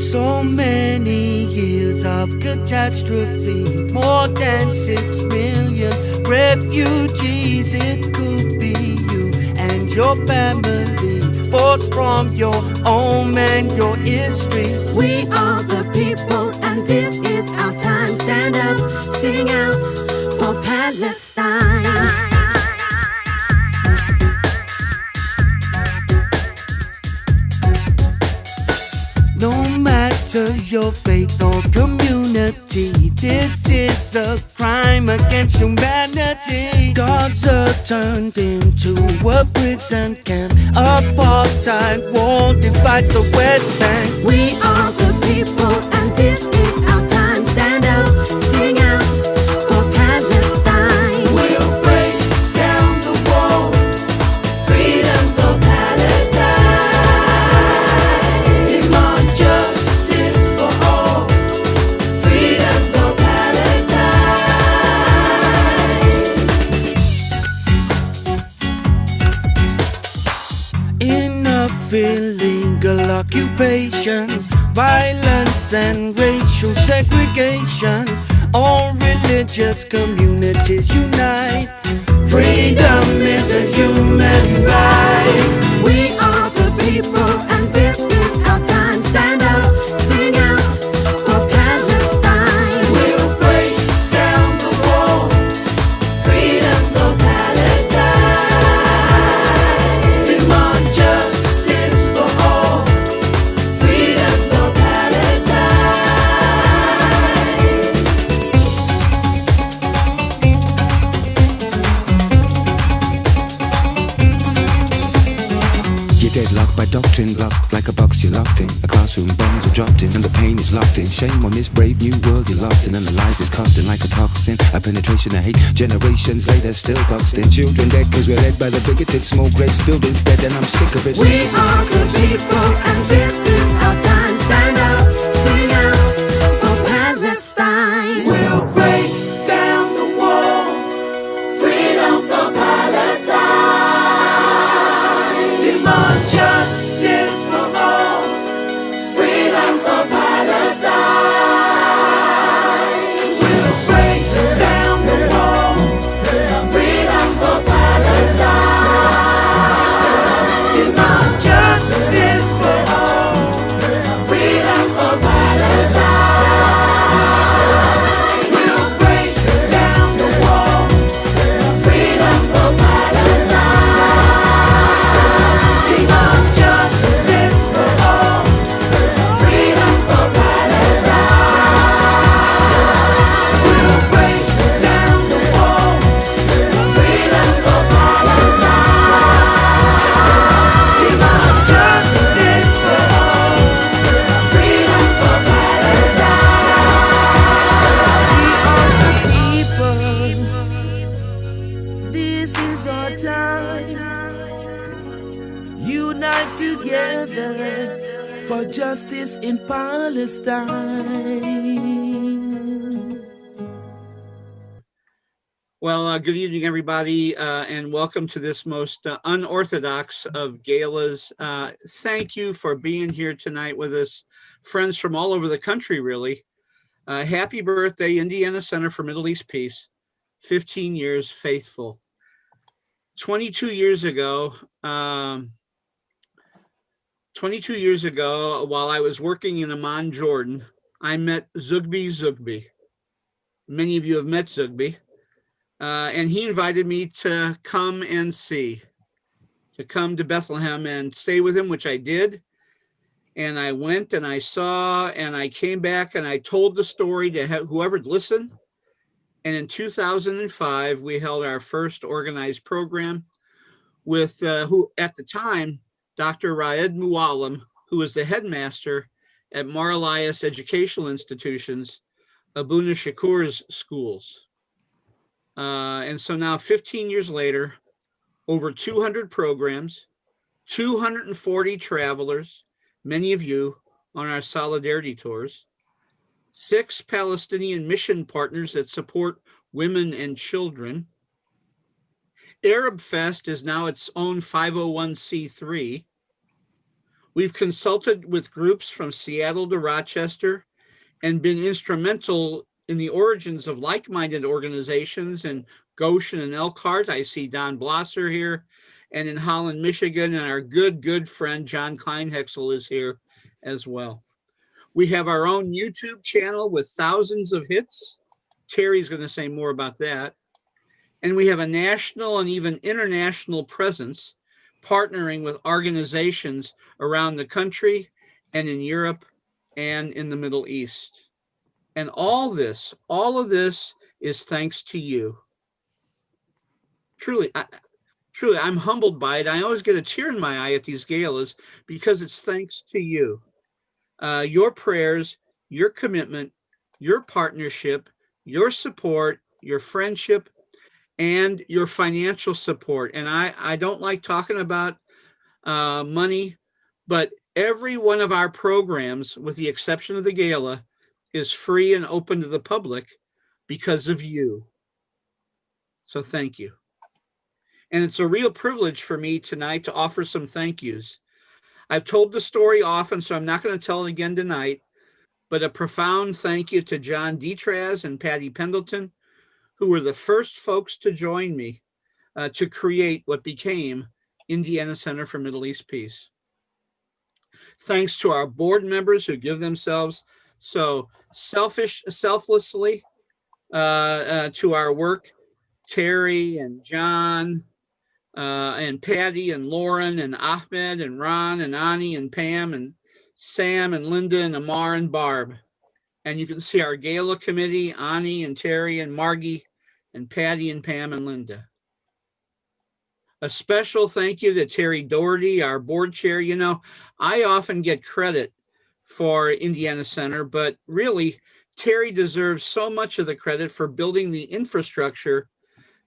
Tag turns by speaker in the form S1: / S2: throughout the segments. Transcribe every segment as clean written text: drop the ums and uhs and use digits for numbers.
S1: So many years of catastrophe, more than 6 million refugees. It could be you and your family, forced from your home and your history.
S2: We are the people, and this is our time. Stand up, sing out for Palestine.
S1: No matter your faith or community, this is a crime against humanity. Gaza turned into a prison camp. Apartheid war divides the West Bank.
S2: We are the people, and this is our time. Stand up, sing out for Palestine.
S1: We'll break down the wall.
S2: Freedom for Palestine.
S1: Demand justice for all.
S2: Freedom for Palestine.
S1: Enough illegal occupation, violence and racial segregation. All religious communities unite. Freedom is a human right.
S2: We are the people, and this is our time. Stand up, sing out for Palestine.
S1: We'll break down the wall.
S2: Freedom for Palestine.
S1: Demand justice for all.
S2: Freedom for Palestine.
S3: You're deadlocked by doctrine, blocked like a box you're locked in. A classroom, bombs are dropped in, and the pain is locked in. Shame on this brave new world you're lost in, and the lies is costing like a toxin. A penetration of hate, generations later still boxed in. Children dead cause we're led by the bigoted, smoke grace filled instead, and I'm sick of it.
S2: We are the people, and this is our time. Stand up, sing out for Palestine.
S1: We'll break down the wall.
S2: Freedom for Palestine.
S1: Demand justice for all.
S2: Freedom for Palestine.
S1: We'll break down the wall.
S2: Freedom for Palestine.
S1: Demand justice for all.
S2: Freedom for Palestine.
S1: We'll break down the wall.
S2: Freedom for Palestine.
S1: Demand justice for all.
S2: Freedom for Palestine.
S1: We'll break down the wall.
S2: Freedom for Palestine.
S1: Demand justice for all.
S2: Freedom for Palestine.
S1: This is our time. Unite together for justice in Palestine.
S4: Well, good evening, everybody, and welcome to this most unorthodox of galas. Thank you for being here tonight with us, friends from all over the country, really. Happy birthday, Indiana Center for Middle East Peace, 15 years faithful. 22 years ago, 22 years ago, while I was working in Amman, Jordan, I met Zugby. Many of you have met Zugby. And he invited me to come and see, to come to Bethlehem and stay with him, which I did. And I went and I saw, and I came back and I told the story to whoever'd listen. And in 2005, we held our first organized program with who at the time, Dr. Raed Muallim, who was the headmaster at Mar Elias Educational Institutions, Abuna Shakur's schools. And so now 15 years later, over 200 programs, 240 travelers, many of you on our solidarity tours, 6 Palestinian mission partners that support women and children. Arab Fest is now its own 501c3. We've consulted with groups from Seattle to Rochester and been instrumental in the origins of like-minded organizations in Goshen and Elkhart. I see Don Blosser here, and in Holland, Michigan, and our good friend John Kleinhexel is here as well. We have our own YouTube channel with thousands of hits. Terry's going to say more about that. And we have a national and even international presence, partnering with organizations around the country and in Europe and in the Middle East. And all of this is thanks to you. Truly, I'm humbled by it. I always get a tear in my eye at these galas because it's thanks to you. Your prayers, your commitment, your partnership, your support, your friendship, and your financial support. And I don't like talking about money, but every one of our programs, with the exception of the gala, is free and open to the public because of you. So thank you. And it's a real privilege for me tonight to offer some thank yous. I've told the story often, so I'm not going to tell it again tonight, but a profound thank you to John Detraz and Patty Pendleton, who were the first folks to join me to create what became Indiana Center for Middle East Peace. Thanks to our board members who give themselves so selflessly to our work, Terry and John and Patty and Lauren and Ahmed and Ron and Ani and Pam and Sam and Linda and Amar and Barb. And you can see our gala committee, Ani and Terry and Margie and Patty and Pam and Linda. A special thank you to Terry Doherty, our board chair. You know, I often get credit for Indiana Center, but really, Terry deserves so much of the credit for building the infrastructure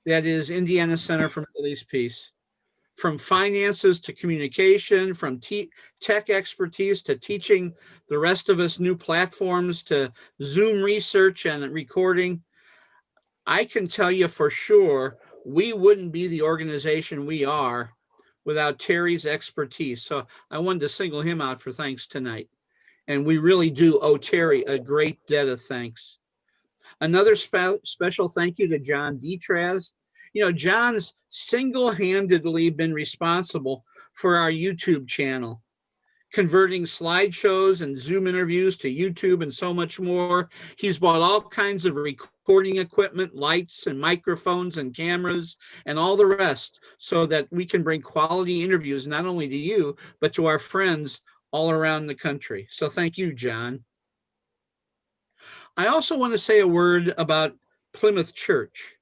S4: that is Indiana Center for Middle East Peace. From finances to communication, from tech expertise to teaching the rest of us new platforms to Zoom research and recording. I can tell you for sure, we wouldn't be the organization we are without Terry's expertise. So I wanted to single him out for thanks tonight. And we really do owe Terry a great debt of thanks. Another special thank you to John Detraz. You know, John's single-handedly been responsible for our YouTube channel, converting slideshows and Zoom interviews to YouTube and so much more. He's bought all kinds of recording equipment, lights and microphones and cameras and all the rest so that we can bring quality interviews not only to you, but to our friends all around the country. So thank you, John. I also want to say a word about Plymouth Church.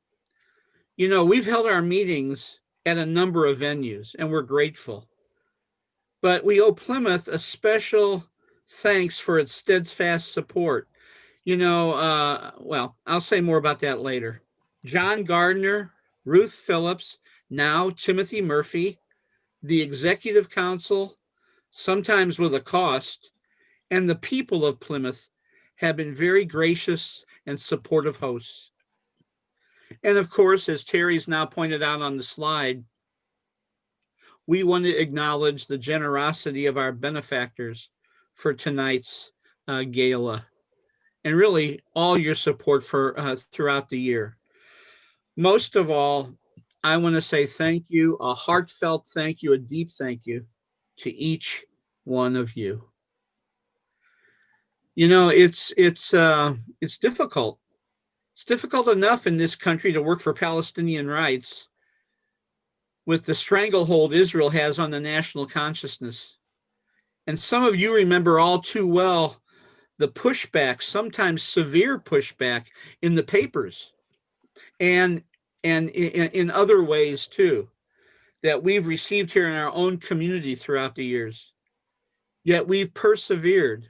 S4: You know, we've held our meetings at a number of venues, and we're grateful. But we owe Plymouth a special thanks for its steadfast support. You know, well, I'll say more about that later. John Gardner, Ruth Phillips, now Timothy Murphy, the Executive Council, sometimes with a cost, and the people of Plymouth have been very gracious and supportive hosts. And of course, as Terry's now pointed out on the slide, we want to acknowledge the generosity of our benefactors for tonight's gala, and really all your support for throughout the year. Most of all, I want to say thank you, a heartfelt thank you, a deep thank you to each one of you. You know, it's difficult. It's difficult enough in this country to work for Palestinian rights with the stranglehold Israel has on the national consciousness. And some of you remember all too well the pushback, sometimes severe pushback in the papers and in other ways too, that we've received here in our own community throughout the years. Yet we've persevered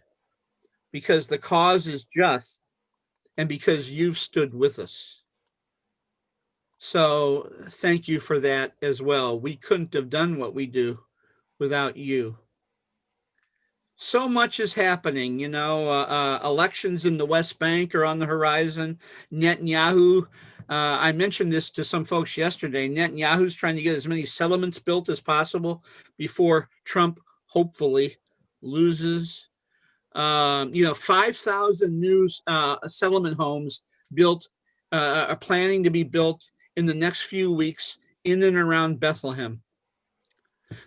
S4: because the cause is just and because you've stood with us. So thank you for that as well. We couldn't have done what we do without you. So much is happening, you know, elections in the West Bank are on the horizon. Netanyahu, I mentioned this to some folks yesterday, Netanyahu's trying to get as many settlements built as possible before Trump hopefully loses. 5,000 new settlement homes built are planning to be built in the next few weeks in and around Bethlehem.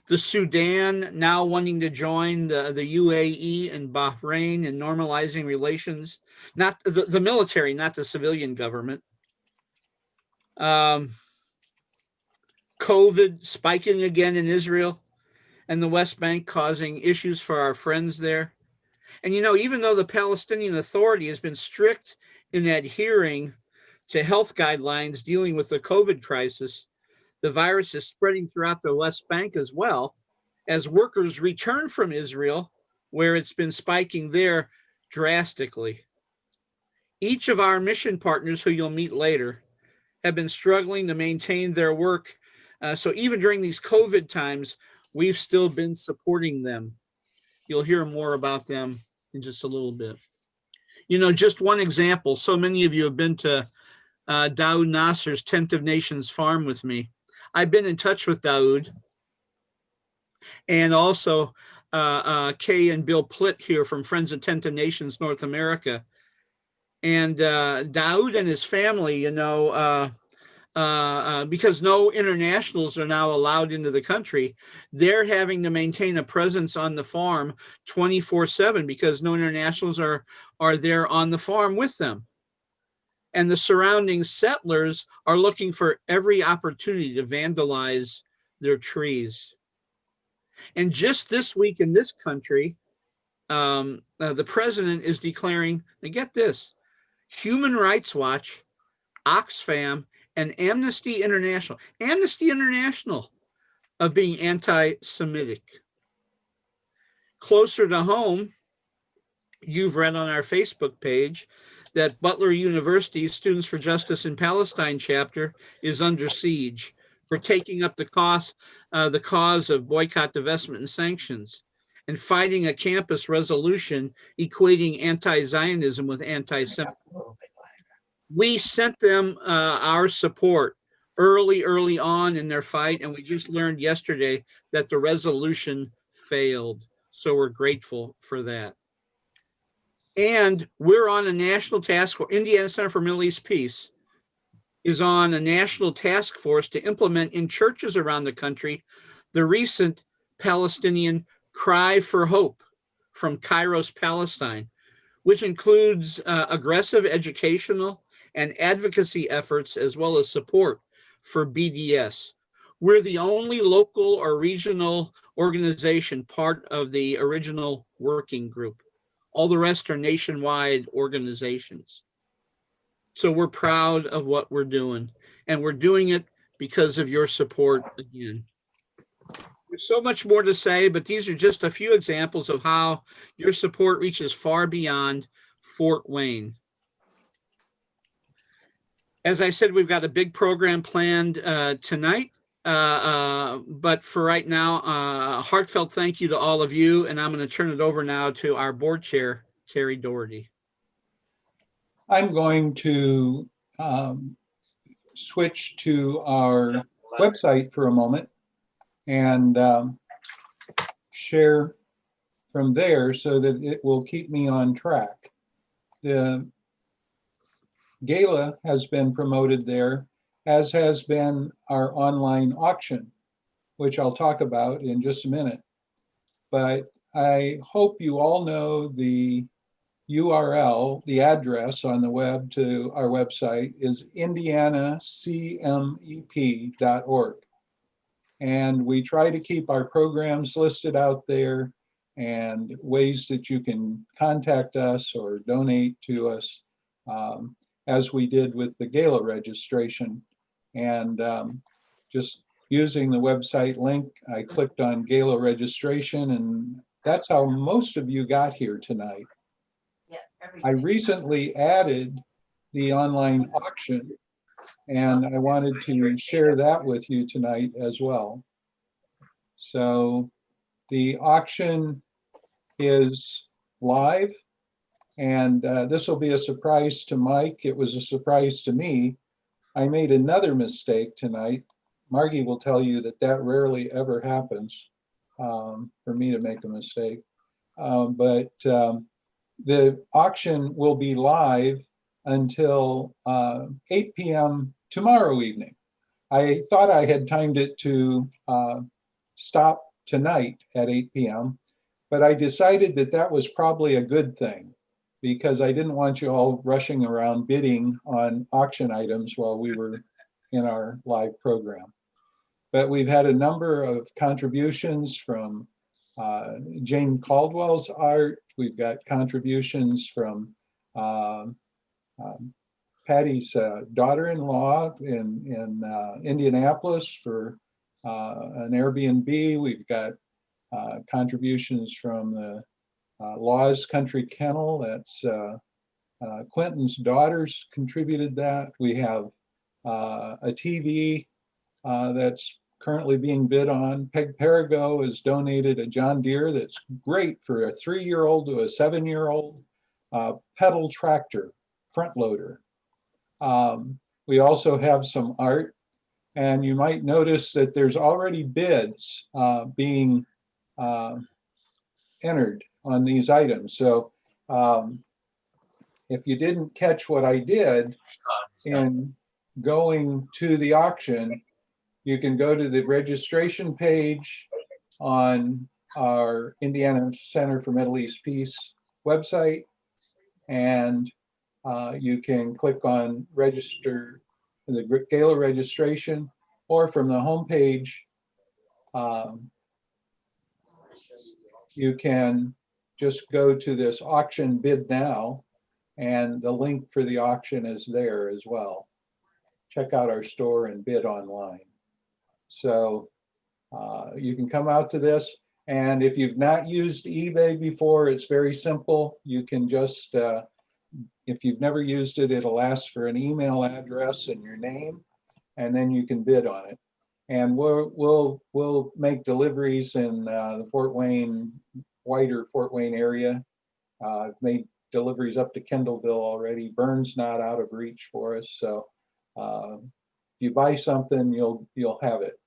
S4: The Sudan now wanting to join the UAE and Bahrain in normalizing relations, not the military, not the civilian government. Um, COVID spiking again in Israel and the West Bank, causing issues for our friends there. And even though the Palestinian Authority has been strict in adhering to health guidelines dealing with the COVID crisis, the virus is spreading throughout the West Bank as well, as workers return from Israel, where it's been spiking there drastically. Each of our mission partners, who you'll meet later, have been struggling to maintain their work. So even during these COVID times, we've still been supporting them. You'll hear more about them in just a little bit. Just one example. So many of you have been to Daoud Nasser's Tent of Nations farm with me. I've been in touch with Daoud, and also Kay and Bill Plitt here from Friends of Tent of Nations North America. And Daoud and his family, because no internationals are now allowed into the country, they're having to maintain a presence on the farm 24/7 because no internationals are there on the farm with them. And the surrounding settlers are looking for every opportunity to vandalize their trees. And just this week in this country, the president is declaring, and get this, Human Rights Watch, Oxfam, and Amnesty International of being anti-Semitic. Closer to home, you've read on our Facebook page that Butler University's Students for Justice in Palestine chapter is under siege for taking up the cause of boycott, divestment, and sanctions, and fighting a campus resolution equating anti-Zionism with anti-Semitism. We sent them our support early on in their fight, and we just learned yesterday that the resolution failed. So we're grateful for that. And we're on a national task force. Indiana Center for Middle East Peace is on a national task force to implement in churches around the country the recent Palestinian Cry for Hope from Kairos, Palestine, which includes aggressive educational and advocacy efforts, as well as support for BDS. We're the only local or regional organization part of the original working group. All the rest are nationwide organizations. So we're proud of what we're doing, and we're doing it because of your support again. There's so much more to say, but these are just a few examples of how your support reaches far beyond Fort Wayne. As I said, we've got a big program planned tonight, but for right now, a heartfelt thank you to all of you, and I'm going to turn it over now to our board chair, Terry Doherty.
S5: I'm going to switch to our website for a moment and share from there so that it will keep me on track. The Gala has been promoted there, as has been our online auction, which I'll talk about in just a minute. But I hope you all know the URL, the address on the web to our website is indianacmep.org. And we try to keep our programs listed out there and ways that you can contact us or donate to us, as we did with the Gala registration. And just using the website link, I clicked on Gala registration, and that's how most of you got here tonight. I recently added the online auction, and I wanted to share that with you tonight as well. So the auction is live, and this will be a surprise to Mike. It was a surprise to me. I made another mistake tonight. Margie will tell you that that rarely ever happens, for me to make a mistake. but the auction will be live until 8 p.m. tomorrow evening. I thought I had timed it to stop tonight at 8 p.m., but I decided that that was probably a good thing because I didn't want you all rushing around bidding on auction items while we were in our live program. But we've had a number of contributions from Jane Caldwell's art. We've got contributions from um, um, Patty's daughter-in-law in Indianapolis for an Airbnb. We've got contributions from the Law's Country Kennel. That's Clinton's daughters contributed that. We have a TV that's currently being bid on. Peg Perigo has donated a John Deere that's great for a 3-year-old to a 7-year-old pedal tractor, front loader. We also have some art, and you might notice that there's already bids being entered on these items. So if you didn't catch what I did in going to the auction, you can go to the registration page on our Indiana Center for Middle East Peace website, and you can click on register the Gala registration, or from the homepage, you can just go to this auction bid now, and the link for the auction is there as well. Check out our store and bid online. So you can come out to this, and if you've not used eBay before, it's very simple. You can just, if you've never used it, it'll ask for an email address and your name, and then you can bid on it. And we'll make deliveries in the Fort Wayne, wider Fort Wayne area. I've made deliveries up to Kendallville already. Burn's not out of reach for us, so if you buy something, you'll have it,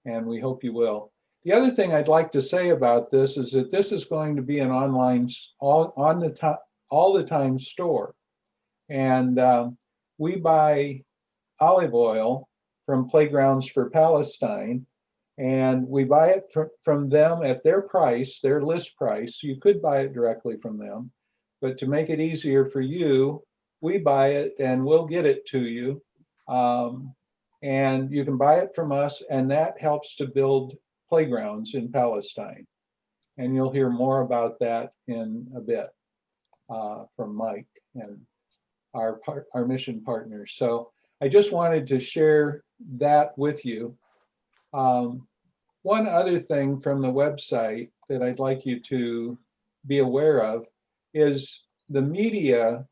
S5: and we hope you will. The other thing I'd like to say about this is that this is going to be an online, all the time store, and we buy olive oil from Playgrounds for Palestine, and we buy it from them at their price, their list price. You could buy it directly from them, but to make it easier for you, we buy it and we'll get it to you. And you can buy it from us, and that helps to build playgrounds in Palestine. And you'll hear more about that in a bit from Mike and our mission partners. So I just wanted to share that with you. One other thing from the website that I'd like you to be aware of is the media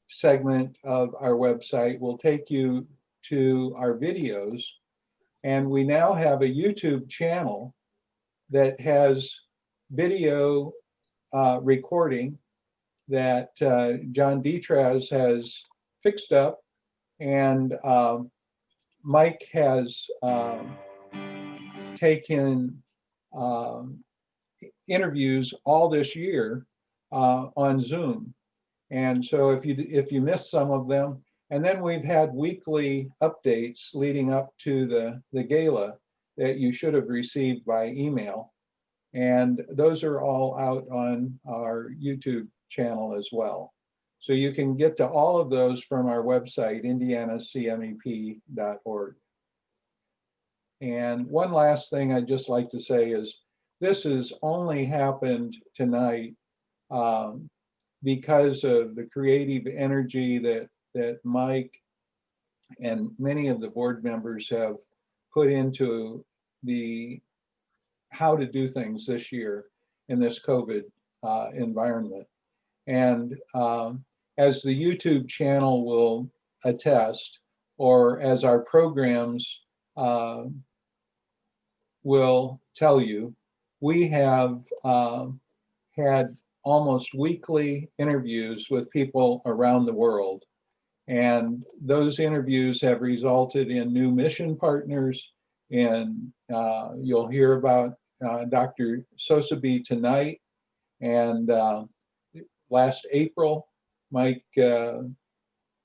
S5: segment of our website will take you to our videos. And we now have a YouTube channel that has video recording that John Detraz has fixed up, and Mike has taken interviews all this year on Zoom. And so if you missed some of them, and then we've had weekly updates leading up to the gala that you should have received by email. And those are all out on our YouTube channel as well. So you can get to all of those from our website, indianacmep.org. And one last thing I'd just like to say is this has only happened tonight because of the creative energy that Mike and many of the board members have put into how to do things this year in this COVID environment. And as the YouTube channel will attest, or as our programs will tell you, we have had almost weekly interviews with people around the world. And those interviews have resulted in new mission partners, and you'll hear about Dr. Sosabe tonight. And last April, Mike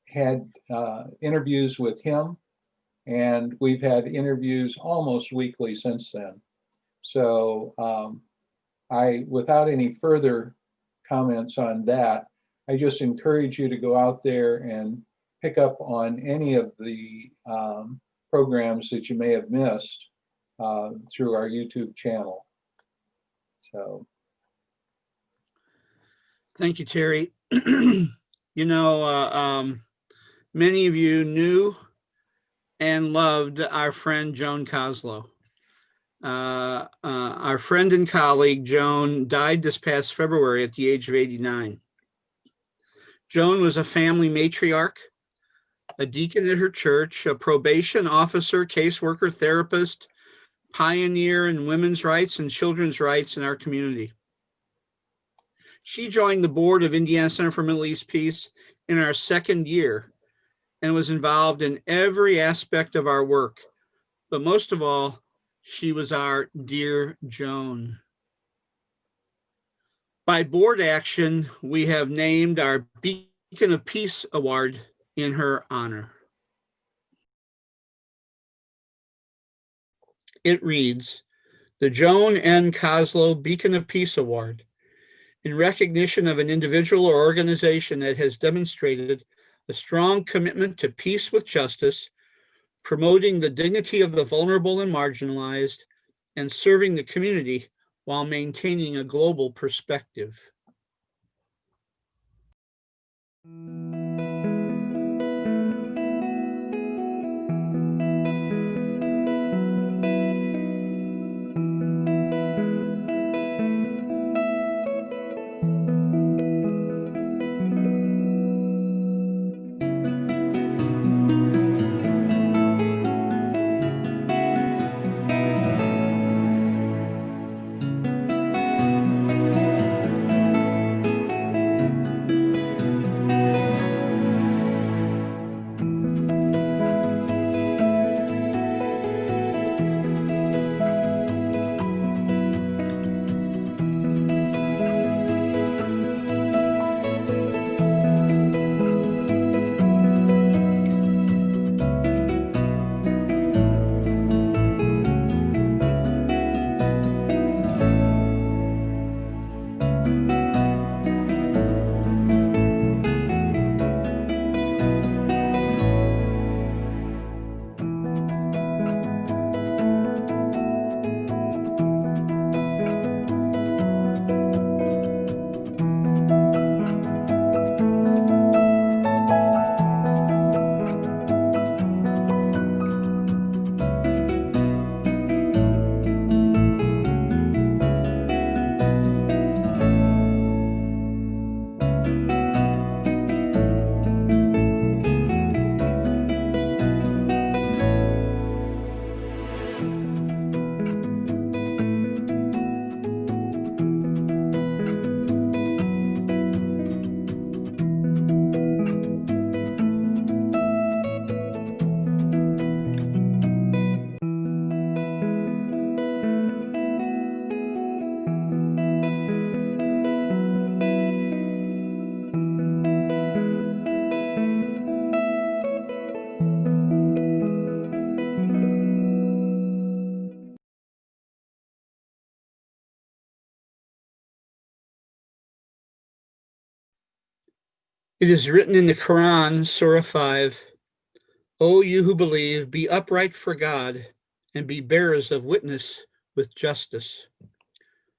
S5: had interviews with him, and we've had interviews almost weekly since then. So without any further comments on that, I just encourage you to go out there and pick up on any of the programs that you may have missed through our YouTube channel. So.
S4: Thank you, Terry. You know, many of you knew and loved our friend Joan Koslow. Our friend and colleague Joan died this past February at the age of 89. Joan was a family matriarch, a deacon at her church, a probation officer, caseworker, therapist, pioneer in women's rights and children's rights in our community. She joined the board of Indiana Center for Middle East Peace in our second year and was involved in every aspect of our work. But most of all, she was our dear Joan. By board action, we have named our Beacon of Peace Award in her honor. It reads, the Joan N. Koslow Beacon of Peace Award, in recognition of an individual or organization that has demonstrated a strong commitment to peace with justice, promoting the dignity of the vulnerable and marginalized, and serving the community while maintaining a global perspective. It is written in the Quran, Surah 5, O you who believe, be upright for God and be bearers of witness with justice.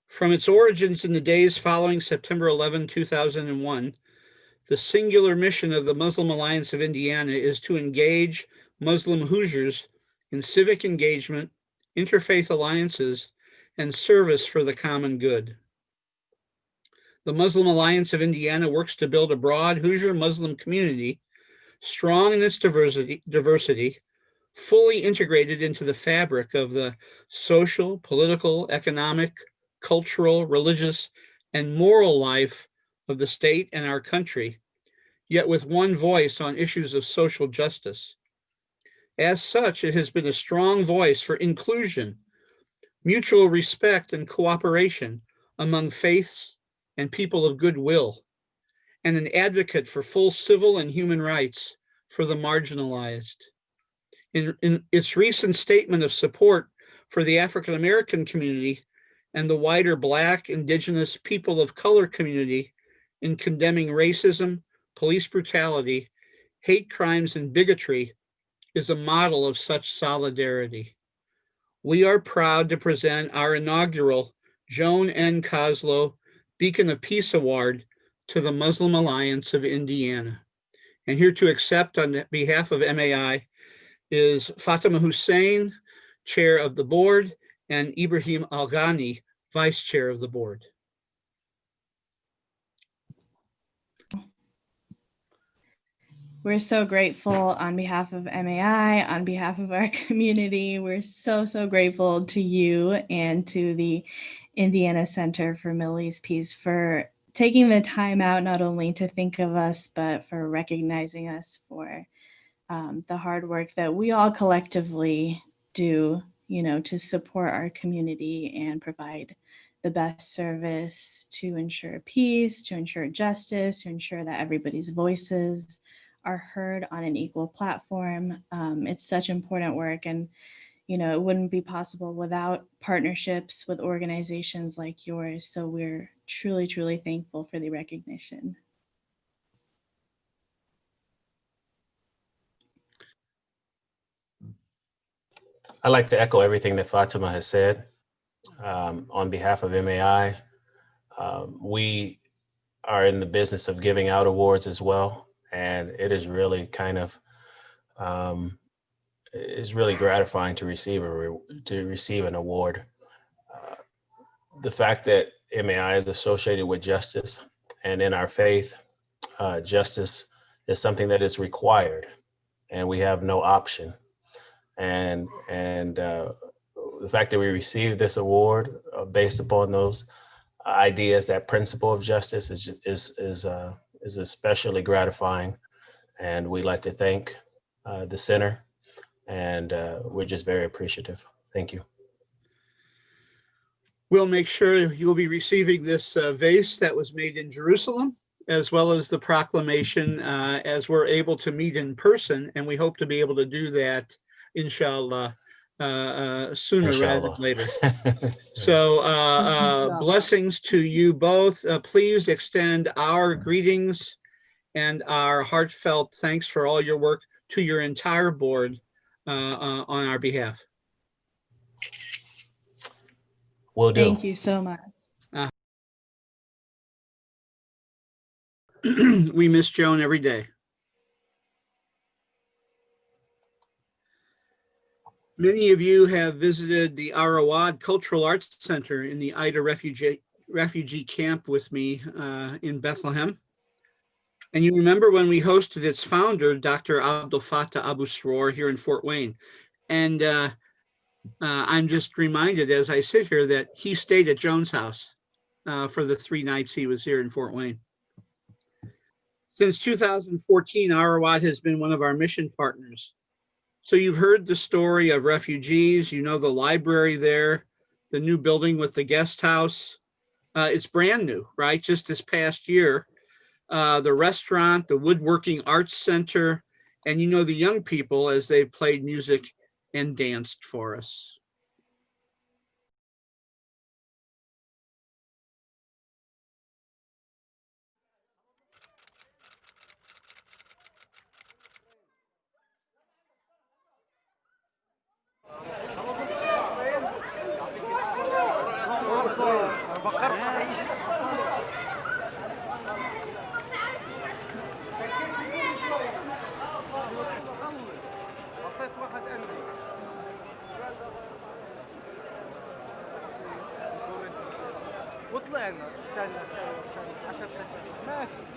S4: From its origins in the days following September 11, 2001, the singular mission of the Muslim Alliance of Indiana is to engage Muslim Hoosiers in civic engagement, interfaith alliances, and service for the common good. The Muslim Alliance of Indiana works to build a broad Hoosier Muslim community, strong in its diversity, fully integrated into the fabric of the social, political, economic, cultural, religious, and moral life of the state and our country, yet with one voice on issues of social justice. As such, it has been a strong voice for inclusion, mutual respect and cooperation among faiths and people of goodwill, and an advocate for full civil and human rights for the marginalized. In its recent statement of support for the African American community and the wider Black, Indigenous, people of color community in condemning racism, police brutality, hate crimes, and bigotry, is a model of such solidarity. We are proud to present our inaugural Joan N. Koslow Beacon of Peace Award to the Muslim Alliance of Indiana. And here to accept on behalf of MAI is Fatima Hussein, Chair of the Board, and Ibrahim Al-Ghani, Vice Chair of the Board.
S6: We're so grateful on behalf of MAI, on behalf of our community. We're so, so grateful to you and to the Indiana Center for Middle East Peace for taking the time out not only to think of us, but for recognizing us for the hard work that we all collectively do, to support our community and provide the best service to ensure peace, to ensure justice, to ensure that everybody's voices are heard on an equal platform. It's such important work, and it wouldn't be possible without partnerships with organizations like yours. So we're truly, truly thankful for the recognition.
S7: I'd like to echo everything that Fatima has said. On behalf of MAI, we are in the business of giving out awards as well. And it is really kind of, it's really gratifying to receive an award. The fact that MAI is associated with justice, and in our faith, justice is something that is required, and we have no option. And the fact that we received this award based upon those ideas, that principle of justice is especially gratifying. And we'd like to thank the center, and we're just very appreciative. Thank you.
S4: We'll make sure you'll be receiving this vase that was made in Jerusalem, as well as the proclamation as we're able to meet in person. And we hope to be able to do that, inshallah, sooner rather than later. So blessings to you both. Please extend our greetings and our heartfelt thanks for all your work to your entire board on our behalf.
S7: Will do.
S6: Thank you so much.
S4: We miss Joan every day. Many of you have visited the Arawad Cultural Arts Center in the Ida refugee camp with me in Bethlehem. And you remember when we hosted its founder, Dr. Abdel Fattah Abu Sroor, here in Fort Wayne. And I'm just reminded as I sit here that he stayed at Joan's house for the 3 nights he was here in Fort Wayne. Since 2014, Arawad has been one of our mission partners. So you've heard the story of refugees, you know the library there, the new building with the guest house. It's brand new, right? Just this past year. The restaurant, the woodworking arts center, and the young people as they've played music and danced for us.
S8: وطلعنا استنى 10 دقايق ماشي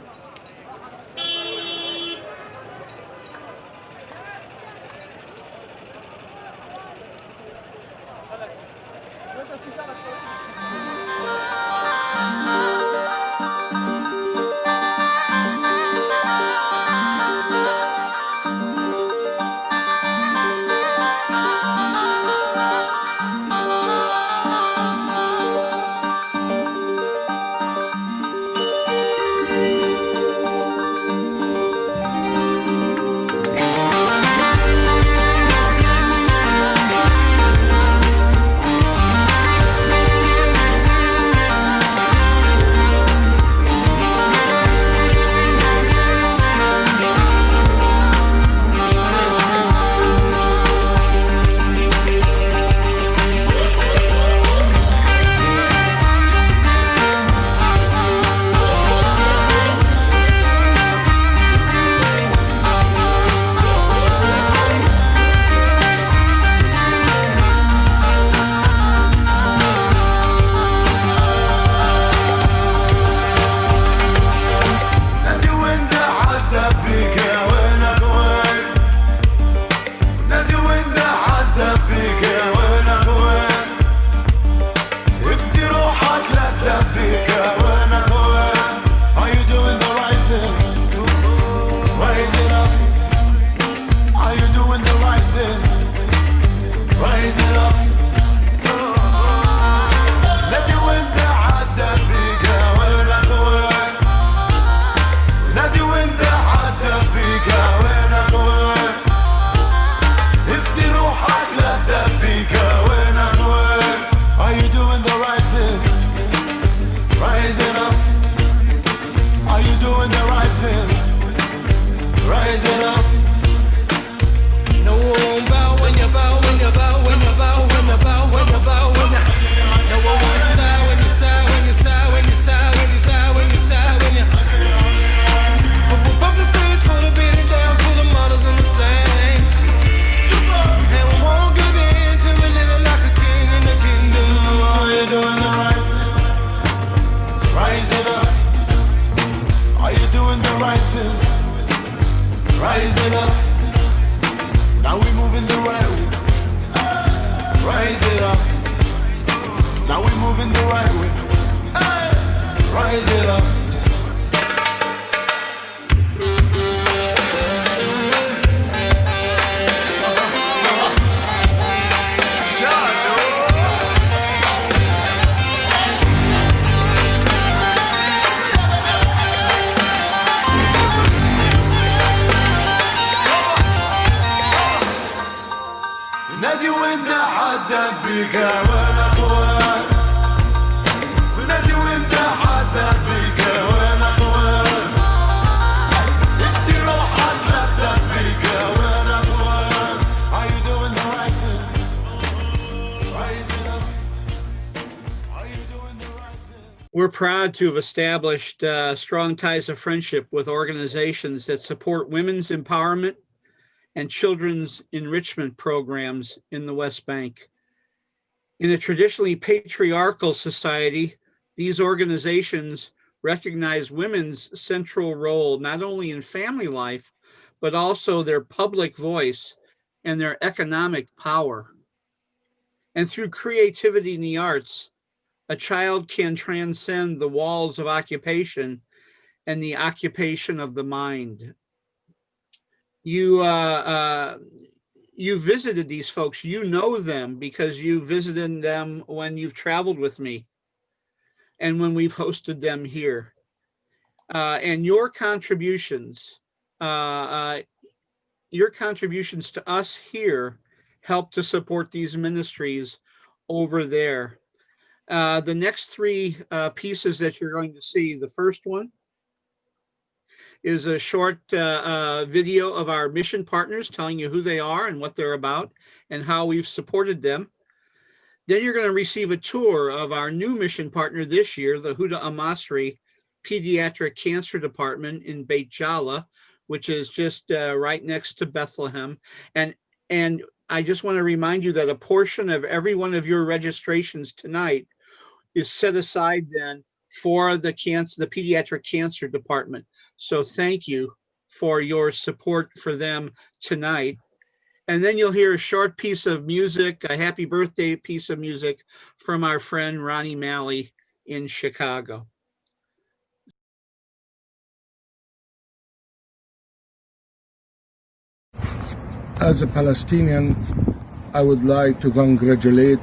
S9: rise it up. نادي وانت عدى بيك وينك وين. نادي وانت عدى بيك وينك وين. افدي روحك لدى بيك وينك وين. Are you doing the right thing? Rise it up. Are you doing the right thing? Rise it up. No one bow when you bow, when you bow, when you bow, when you bow, when you bow, when you. No one will sigh when you sigh, when you sigh, when you sigh, when you sigh, when you sigh, when you. Above the stage full of beating down, full of models and the saints. And we won't give in till we living like a king in the kingdom. Are you doing the right thing? Rise it up. Are you doing the right thing? Rise it up. Now we moving the right way. Rise it up. Now we moving the right way. Rise it up. نادي وانت عدى بيك وينك وين. نادي وانت عدى بيك وينك وين. ادي روحك لدى بيك وينك وين. Are you doing the right thing? Rise it up. Are you doing the right thing?
S4: We're proud to have established strong ties of friendship with organizations that support women's empowerment and children's enrichment programs in the West Bank. In a traditionally patriarchal society, these organizations recognize women's central role not only in family life, but also their public voice and their economic power. And through creativity in the arts, a child can transcend the walls of occupation and the occupation of the mind. You visited these folks. You know them because you visited them when you've traveled with me and when we've hosted them here. And your contributions to us here help to support these ministries over there. The next three pieces that you're going to see, the first one is a short video of our mission partners telling you who they are and what they're about and how we've supported them. Then you're going to receive a tour of our new mission partner this year, the Huda Amasri Pediatric Cancer Department in Beit Gala, which is just right next to Bethlehem. And I just want to remind you that a portion of every one of your registrations tonight is set aside then for the pediatric cancer department. So thank you for your support for them tonight. And then you'll hear a short piece of music, a happy birthday piece of music from our friend Ronnie Malley in Chicago.
S10: As a Palestinian, I would like to congratulate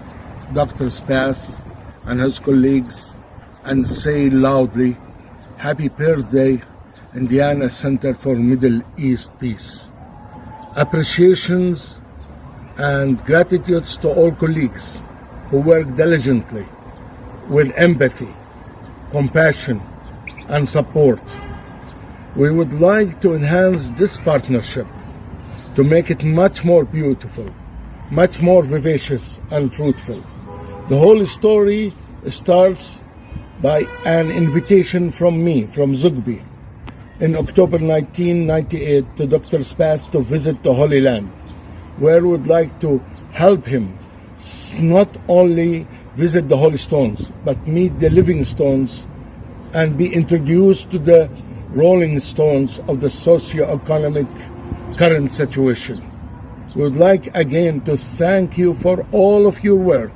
S10: Dr. Spath and his colleagues and say loudly, happy birthday, Indiana Center for Middle East Peace. Appreciations and gratitudes to all colleagues who work diligently with empathy, compassion, and support. We would like to enhance this partnership to make it much more beautiful, much more vivacious and fruitful. The whole story starts by an invitation from me, from Zugbi, in October 1998 to Dr. Spath to visit the Holy Land, where we would like to help him not only visit the Holy Stones, but meet the living stones and be introduced to the rolling stones of the socio-economic current situation. We would like again to thank you for all of your work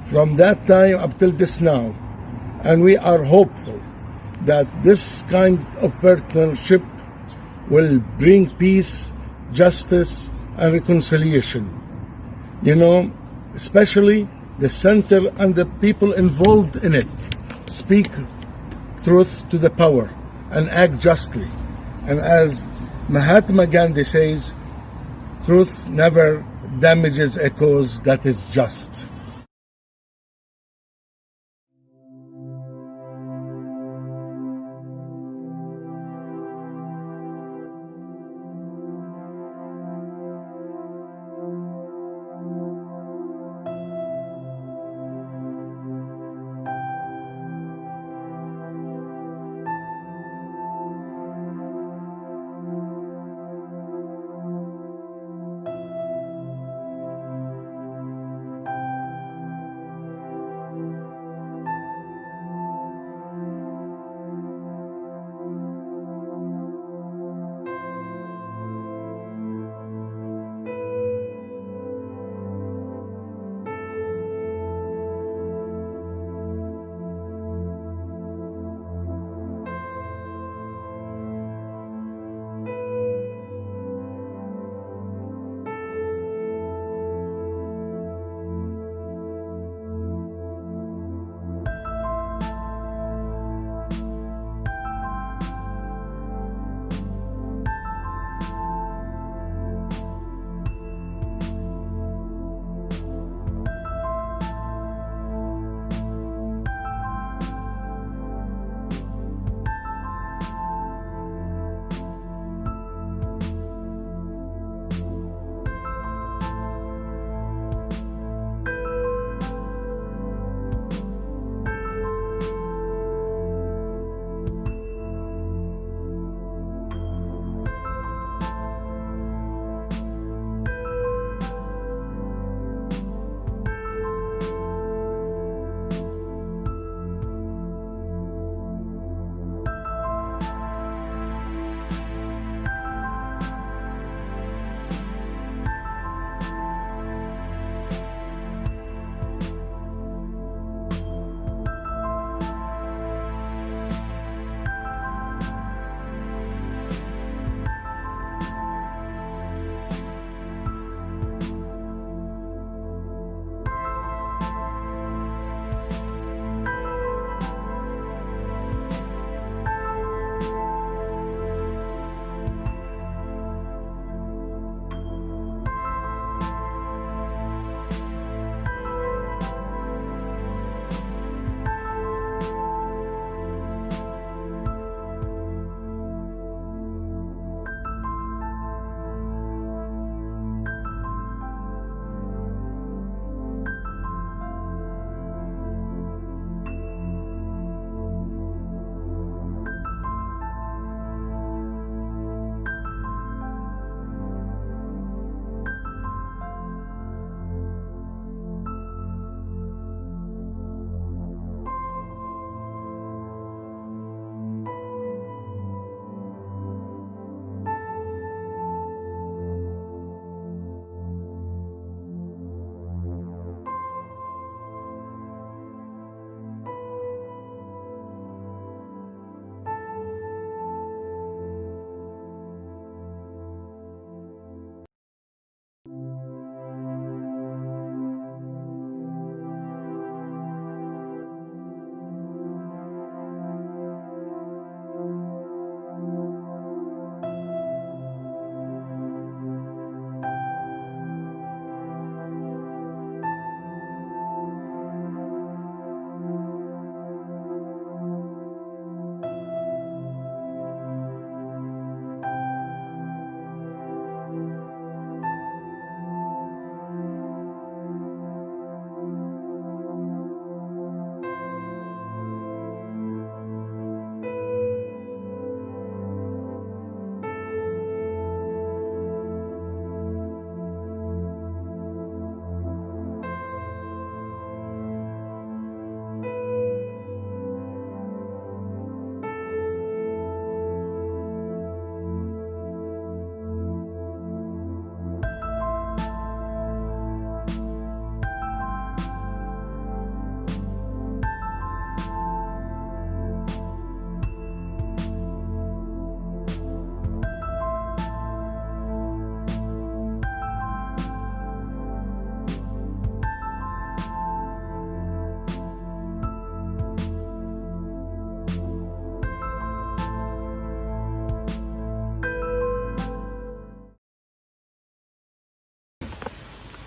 S10: from that time up till this now, and we are hopeful that this kind of partnership will bring peace, justice, and reconciliation. You know, especially the center and the people involved in it, speak truth to the power and act justly. And as Mahatma Gandhi says, truth never damages a cause that is just.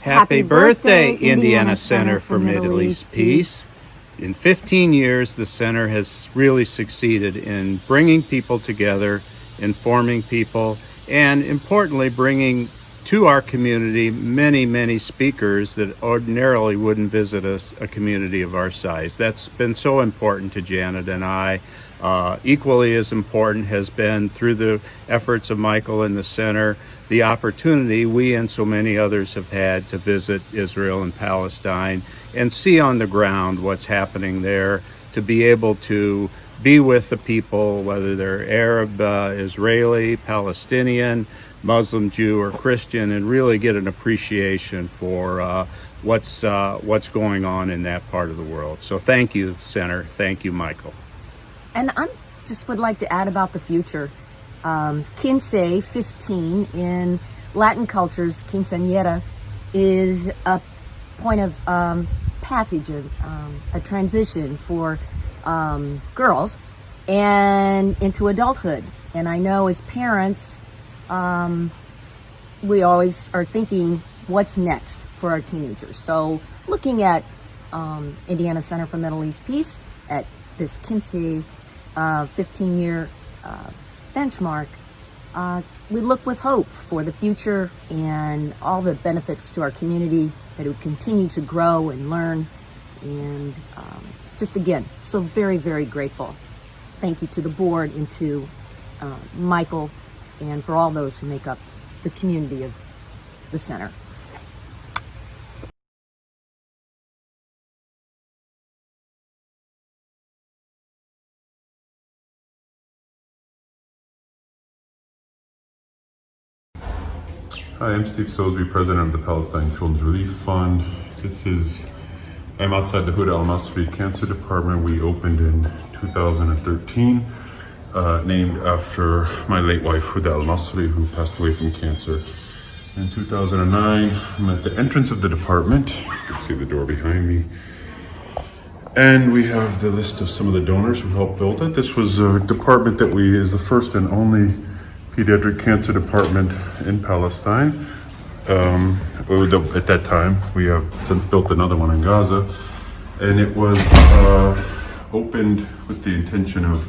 S11: Happy birthday, Indiana Center for Middle East Peace. In 15 years, the center has really succeeded in bringing people together, informing people, and importantly, bringing to our community many speakers that ordinarily wouldn't visit a community of our size. That's been so important to Janet and I. Equally as important has been, through the efforts of Michael and the center, the opportunity we and so many others have had to visit Israel and Palestine and see on the ground what's happening there, to be able to be with the people, whether they're Arab, Israeli, Palestinian, Muslim, Jew, or Christian, and really get an appreciation for what's going on in that part of the world. So thank you, Center. Thank you, Michael.
S12: And I just would like to add about the future. Quince 15 in Latin cultures, quinceañera, is a point of passage, a transition for girls and into adulthood. And I know as parents, we always are thinking, what's next for our teenagers? So looking at Indiana Center for Middle East Peace, at this Quince 15-year benchmark, we look with hope for the future and all the benefits to our community, that it would continue to grow and learn. And just again, so very grateful. Thank you to the board and to Michael, and for all those who make up the community of the center.
S13: Hi, I'm Steve Sosby, president of the Palestine Children's Relief Fund. I'm outside the Huda al-Masri Cancer Department. We opened in 2013, named after my late wife, Huda al-Masri, who passed away from cancer. In 2009, I'm at the entrance of the department. You can see the door behind me. And we have the list of some of the donors who helped build it. This was a department that is the first and only pediatric cancer department in Palestine. At that time, we have since built another one in Gaza, and it was opened with the intention of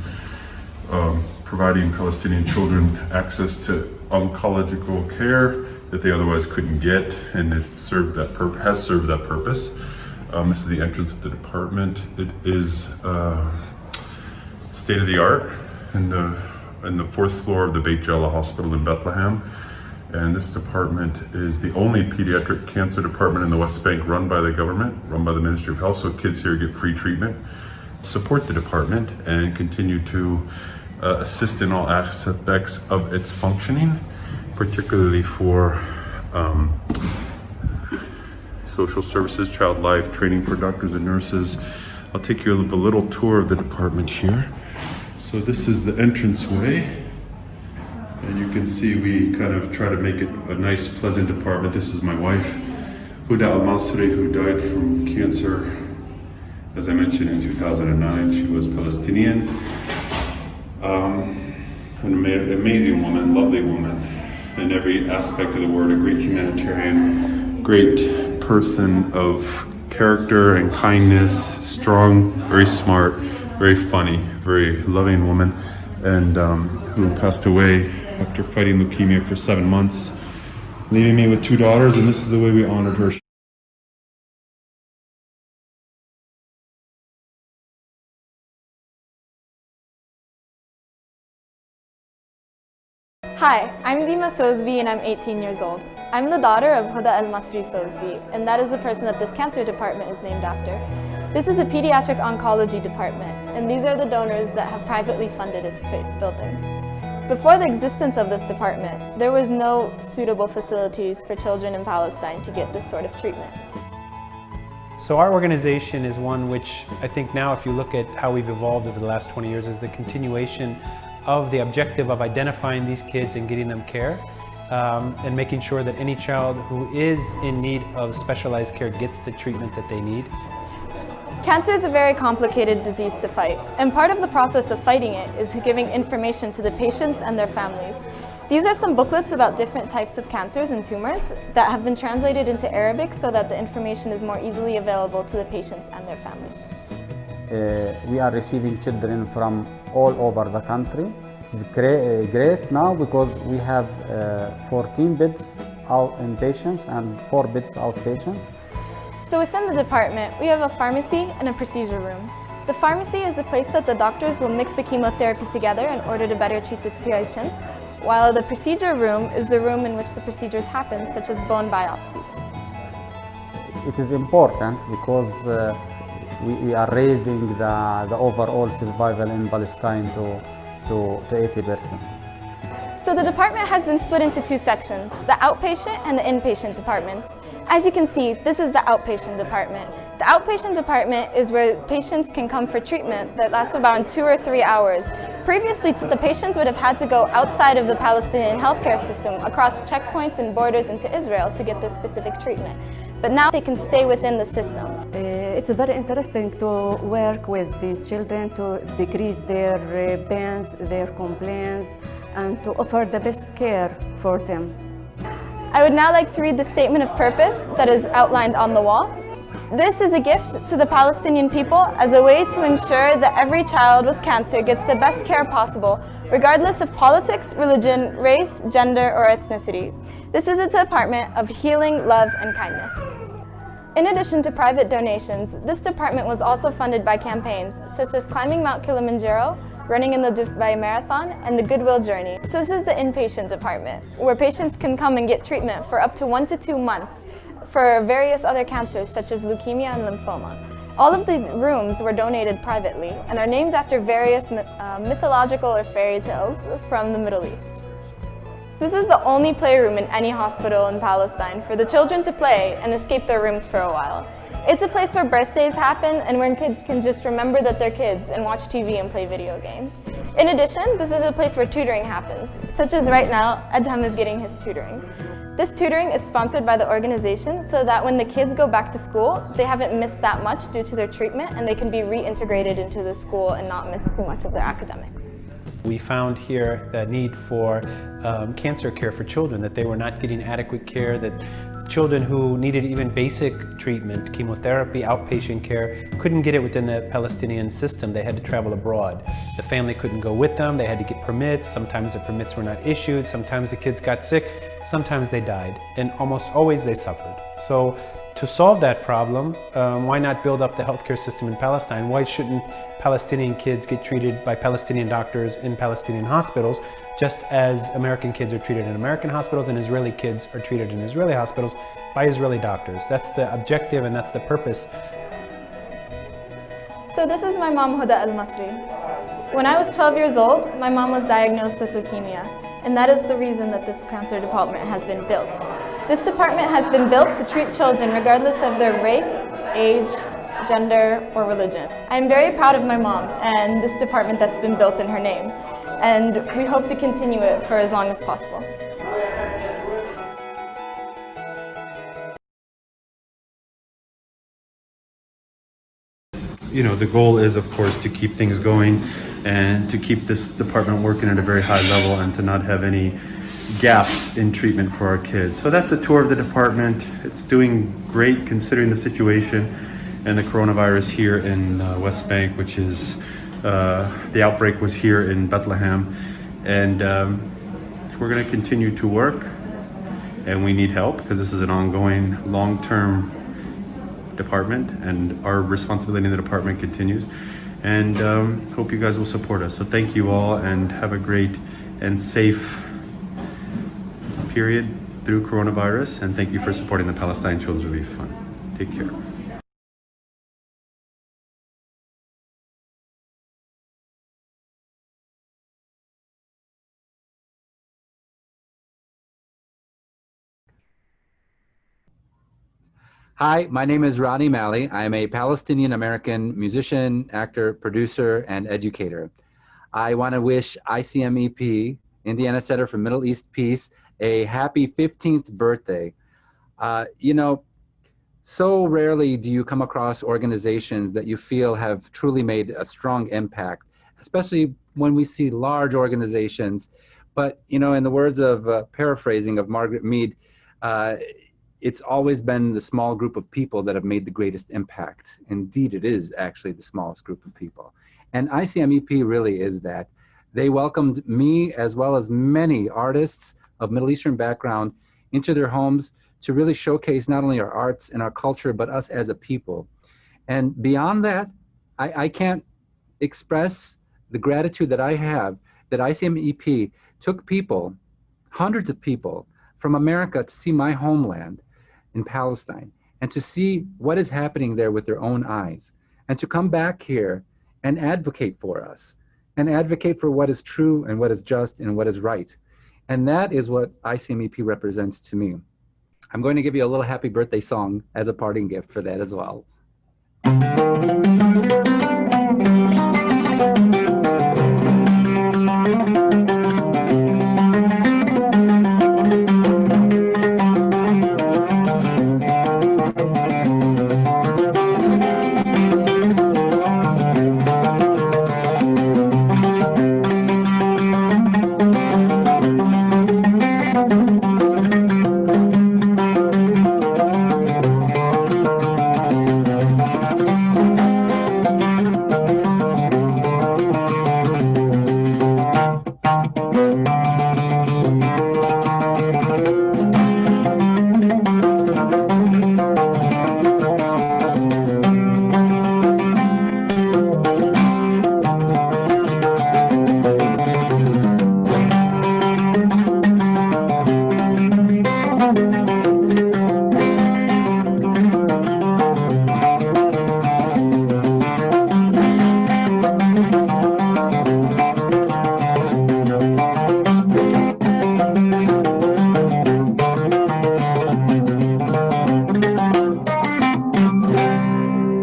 S13: providing Palestinian children access to oncological care that they otherwise couldn't get, and it has served that purpose. This is the entrance of the department. It is state of the art in the fourth floor of the Beit Gala Hospital in Bethlehem. And this department is the only pediatric cancer department in the West Bank run by the government, run by the Ministry of Health, so kids here get free treatment. Support the department and continue to assist in all aspects of its functioning, particularly for social services, child life, training for doctors and nurses. I'll take you a little tour of the department here. So this is the entranceway, and you can see we kind of try to make it a nice, pleasant department. This is my wife, Huda al-Masri, who died from cancer, as I mentioned, in 2009. She was Palestinian, an amazing woman, lovely woman, in every aspect of the word, a great humanitarian, great person of character and kindness, strong, very smart, very funny, very loving woman, and who passed away after fighting leukemia for 7 months, leaving me with 2 daughters, and this is the way we honored her.
S14: Hi, I'm Dima Sosby and I'm 18 years old. I'm the daughter of Huda al-Masri Sosby, and that is the person that this cancer department is named after. This is a pediatric oncology department, and these are the donors that have privately funded its building. Before the existence of this department, there was no suitable facilities for children in Palestine to get this sort of treatment.
S15: So our organization is one which I think now, if you look at how we've evolved over the last 20 years, is the continuation of the objective of identifying these kids and getting them care, and making sure that any child who is in need of specialized care gets the treatment that they need.
S14: Cancer is a very complicated disease to fight, and part of the process of fighting it is giving information to the patients and their families. These are some booklets about different types of cancers and tumors that have been translated into Arabic so that the information is more easily available to the patients and their families.
S16: We are receiving children from all over the country. It's great now because we have 14 beds out inpatients and 4 beds outpatients.
S14: So within the department, we have a pharmacy and a procedure room. The pharmacy is the place that the doctors will mix the chemotherapy together in order to better treat the patients, while the procedure room is the room in which the procedures happen, such as bone biopsies.
S16: It is important because we are raising the overall survival in Palestine to 80%.
S14: So the department has been split into 2 sections, the outpatient and the inpatient departments. As you can see, this is the outpatient department. The outpatient department is where patients can come for treatment that lasts about 2 or 3 hours. Previously, the patients would have had to go outside of the Palestinian healthcare system, across checkpoints and borders into Israel to get this specific treatment. But now they can stay within the system.
S17: It's very interesting to work with these children to decrease their pains, their complaints, and to offer the best care for them.
S14: I would now like to read the statement of purpose that is outlined on the wall. This is a gift to the Palestinian people as a way to ensure that every child with cancer gets the best care possible, regardless of politics, religion, race, gender, or ethnicity. This is a department of healing, love, and kindness. In addition to private donations, this department was also funded by campaigns such as climbing Mount Kilimanjaro, running in the Dubai Marathon, and the Goodwill Journey. So this is the inpatient department, where patients can come and get treatment for up to 1 to 2 months for various other cancers such as leukemia and lymphoma. All of the rooms were donated privately and are named after various mythological or fairy tales from the Middle East. So this is the only playroom in any hospital in Palestine for the children to play and escape their rooms for a while. It's a place where birthdays happen and where kids can just remember that they're kids and watch TV and play video games. In addition, this is a place where tutoring happens, such as right now, Adham is getting his tutoring. This tutoring is sponsored by the organization so that when the kids go back to school, they haven't missed that much due to their treatment and they can be reintegrated into the school and not miss too much of their academics.
S15: We found here the need for cancer care for children, that they were not getting adequate care, that children who needed even basic treatment, chemotherapy, outpatient care, couldn't get it within the Palestinian system. They had to travel abroad. The family couldn't go with them. They had to get permits. Sometimes the permits were not issued. Sometimes the kids got sick. Sometimes they died. And almost always they suffered. So to solve that problem, why not build up the healthcare system in Palestine? Why shouldn't Palestinian kids get treated by Palestinian doctors in Palestinian hospitals, just as American kids are treated in American hospitals and Israeli kids are treated in Israeli hospitals by Israeli doctors? That's the objective and that's the purpose.
S14: So this is my mom, Huda Al-Masri. When I was 12 years old, my mom was diagnosed with leukemia, and that is the reason that this cancer department has been built. This department has been built to treat children regardless of their race, age, gender, or religion. I am very proud of my mom and this department that's been built in her name, and we hope to continue it for as long as possible.
S11: You know, the goal is, of course, to keep things going and to keep this department working at a very high level and to not have any gaps in treatment for our kids. So that's a tour of the department. It's doing great considering the situation and the coronavirus here in West Bank, which is, the outbreak was here in Bethlehem. And we're gonna continue to work, and we need help because this is an ongoing long-term department and our responsibility in the department continues. And hope you guys will support us. So thank you all and have a great and safe period through coronavirus. And thank you for supporting the Palestine Children's Relief Fund. Take care.
S18: Hi, my name is Rani Mali. I'm a Palestinian-American musician, actor, producer, and educator. I want to wish ICMEP, Indiana Center for Middle East Peace, a happy 15th birthday. You know, so rarely do you come across organizations that you feel have truly made a strong impact, especially when we see large organizations But, you know, in the words of paraphrasing of Margaret Mead, it's always been the small group of people that have made the greatest impact. Indeed, it is actually the smallest group of people. And ICMEP really is that. They welcomed me as well as many artists of Middle Eastern background into their homes to really showcase not only our arts and our culture, but us as a people. And beyond that, I can't express the gratitude that I have that ICMEP took people, hundreds of people from America to see my homeland in Palestine and to see what is happening there with their own eyes and to come back here and advocate for us and advocate for what is true and what is just and what is right. And that is what ICMEP represents to me. I'm going to give you a little happy birthday song as a parting gift for that as well.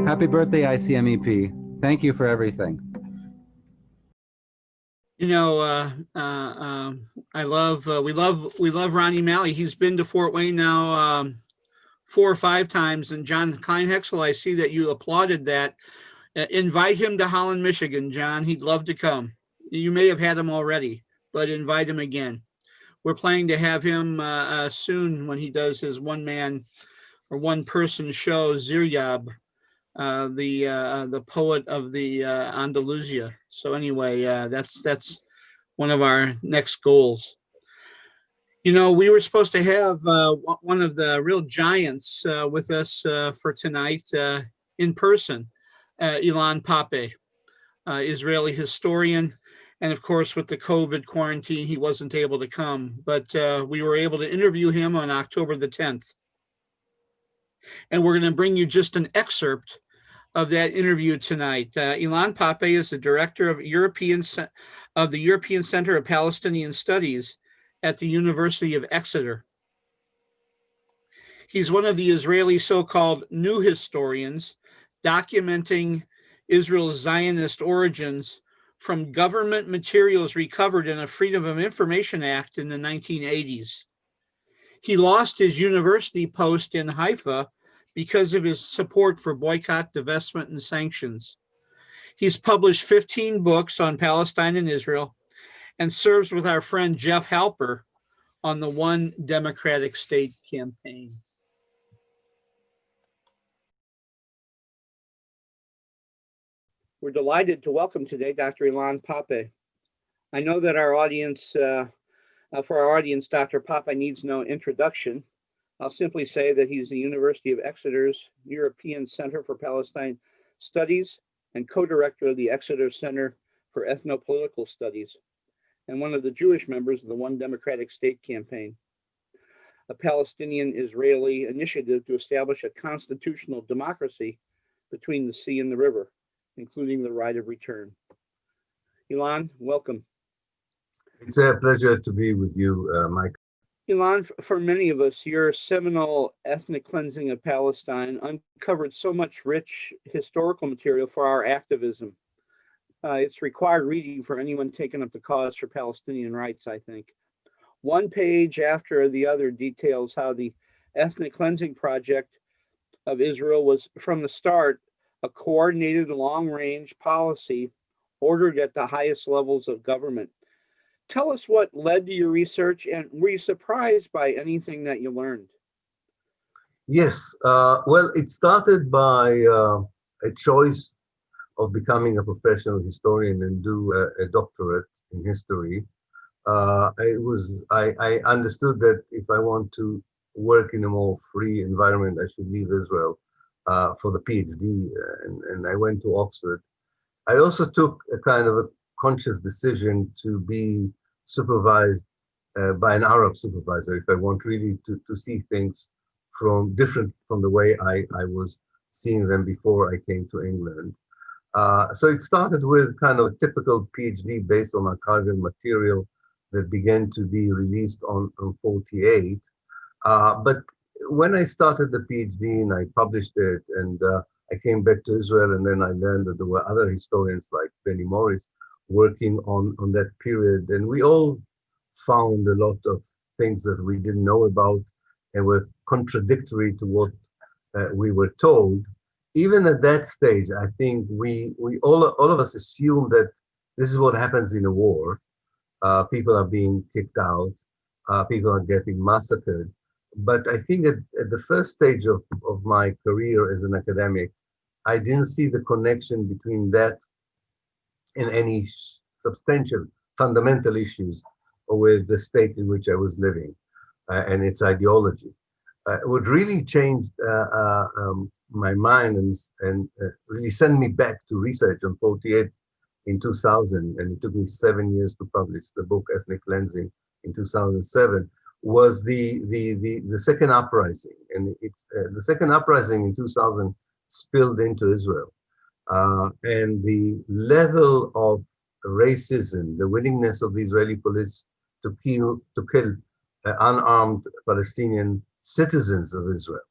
S18: Happy birthday, ICMEP. Thank you for everything.
S4: You know, we love Ronnie Malley. He's been to Fort Wayne now 4 or 5 times. And John Kleinhexel, I see that you applauded that. Invite him to Holland, Michigan, John. He'd love to come. You may have had him already, but invite him again. We're planning to have him soon when he does his one-man or one-person show, Ziryab, the poet of the Andalusia. So anyway, that's one of our next goals. You know, we were supposed to have one of the real giants with us for tonight in person, Ilan Pappé, Israeli historian. And of course, with the COVID quarantine, he wasn't able to come, but we were able to interview him on October the 10th. And we're going to bring you just an excerpt of that interview tonight. Ilan Pappé is the director of the European Center of Palestinian Studies at the University of Exeter. He's one of the Israeli so-called new historians documenting Israel's Zionist origins from government materials recovered in a Freedom of Information Act in the 1980s. He lost his university post in Haifa because of his support for boycott, divestment, and sanctions. He's published 15 books on Palestine and Israel and serves with our friend Jeff Halper on the One Democratic State campaign. We're delighted to welcome today Dr. Ilan Pappé. I know that our audience, for our audience, Dr. Pappé needs no introduction. I'll simply say that he's the University of Exeter's European Center for Palestine Studies and co-director of the Exeter Center for Ethnopolitical Studies and one of the Jewish members of the One Democratic State campaign, a Palestinian-Israeli initiative to establish a constitutional democracy between the sea and the river, including the right of return. Ilan, welcome.
S19: It's a pleasure to be with you, Mike.
S4: Ilan, for many of us, your seminal ethnic cleansing of Palestine uncovered so much rich historical material for our activism. It's required reading for anyone taking up the cause for Palestinian rights, I think. One page after the other details how the ethnic cleansing project of Israel was, from the start, a coordinated long-range policy ordered at the highest levels of government Tell us what led to your research, and were you surprised by anything that you learned?
S19: Yes, well, it started by a choice of becoming a professional historian and do a doctorate in history. I understood that if I want to work in a more free environment, I should leave Israel for the PhD, and I went to Oxford. I also took a kind of a conscious decision to be supervised by an Arab supervisor if I want really to see things from different from the way I was seeing them before I came to England. So it started with kind of a typical PhD based on archival material that began to be released on 48. But when I started the PhD and I published it, and I came back to Israel, and then I learned that there were other historians like Benny Morris working on that period, and we all found a lot of things that we didn't know about and were contradictory to what we were told. Even at that stage, I think we all of us assume that this is what happens in a war. People are being kicked out, people are getting massacred. But I think at the first stage of my career as an academic, I didn't see the connection between that and any substantial, fundamental issues with the state in which I was living and its ideology. What really changed my mind and really sent me back to research on 48 in 2000, and it took me 7 years to publish the book Ethnic Cleansing in 2007, was the second uprising. And it's the second uprising in 2000 spilled into Israel. And the level of racism, the willingness of the Israeli police to kill unarmed Palestinian citizens of Israel,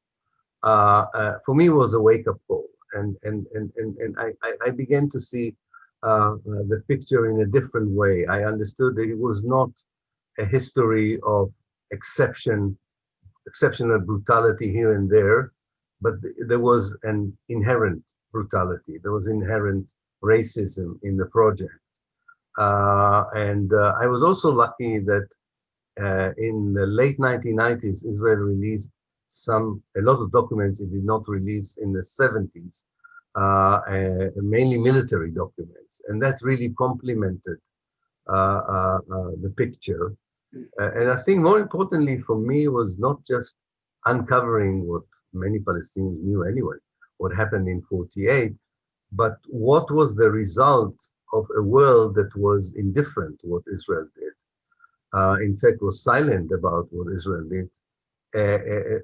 S19: for me was a wake-up call. And I began to see the picture in a different way. I understood that it was not a history of exceptional brutality here and there, but there was an inherent brutality. There was inherent racism in the project. And I was also lucky that in the late 1990s, Israel released a lot of documents it did not release in the 70s, mainly military documents, and that really complemented the picture. And I think more importantly for me was not just uncovering what many Palestinians knew anyway, what happened in 48, but what was the result of a world that was indifferent to what Israel did. In fact, was silent about what Israel did.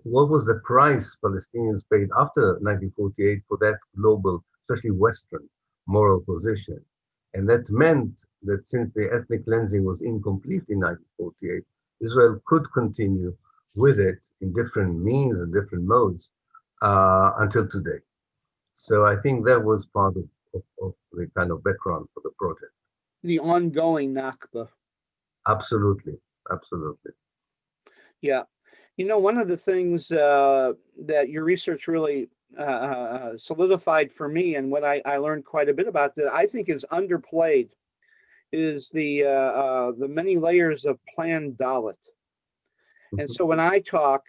S19: What was the price Palestinians paid after 1948 for that global, especially Western, moral position? And that meant that since the ethnic cleansing was incomplete in 1948, Israel could continue with it in different means and different modes until today. So I think that was part of the kind of background for the project.
S4: The ongoing Nakba.
S19: Absolutely, absolutely.
S4: Yeah. You know, one of the things that your research really solidified for me, and what I learned quite a bit about that I think is underplayed, is the many layers of Plan Dalit. And so when I talk,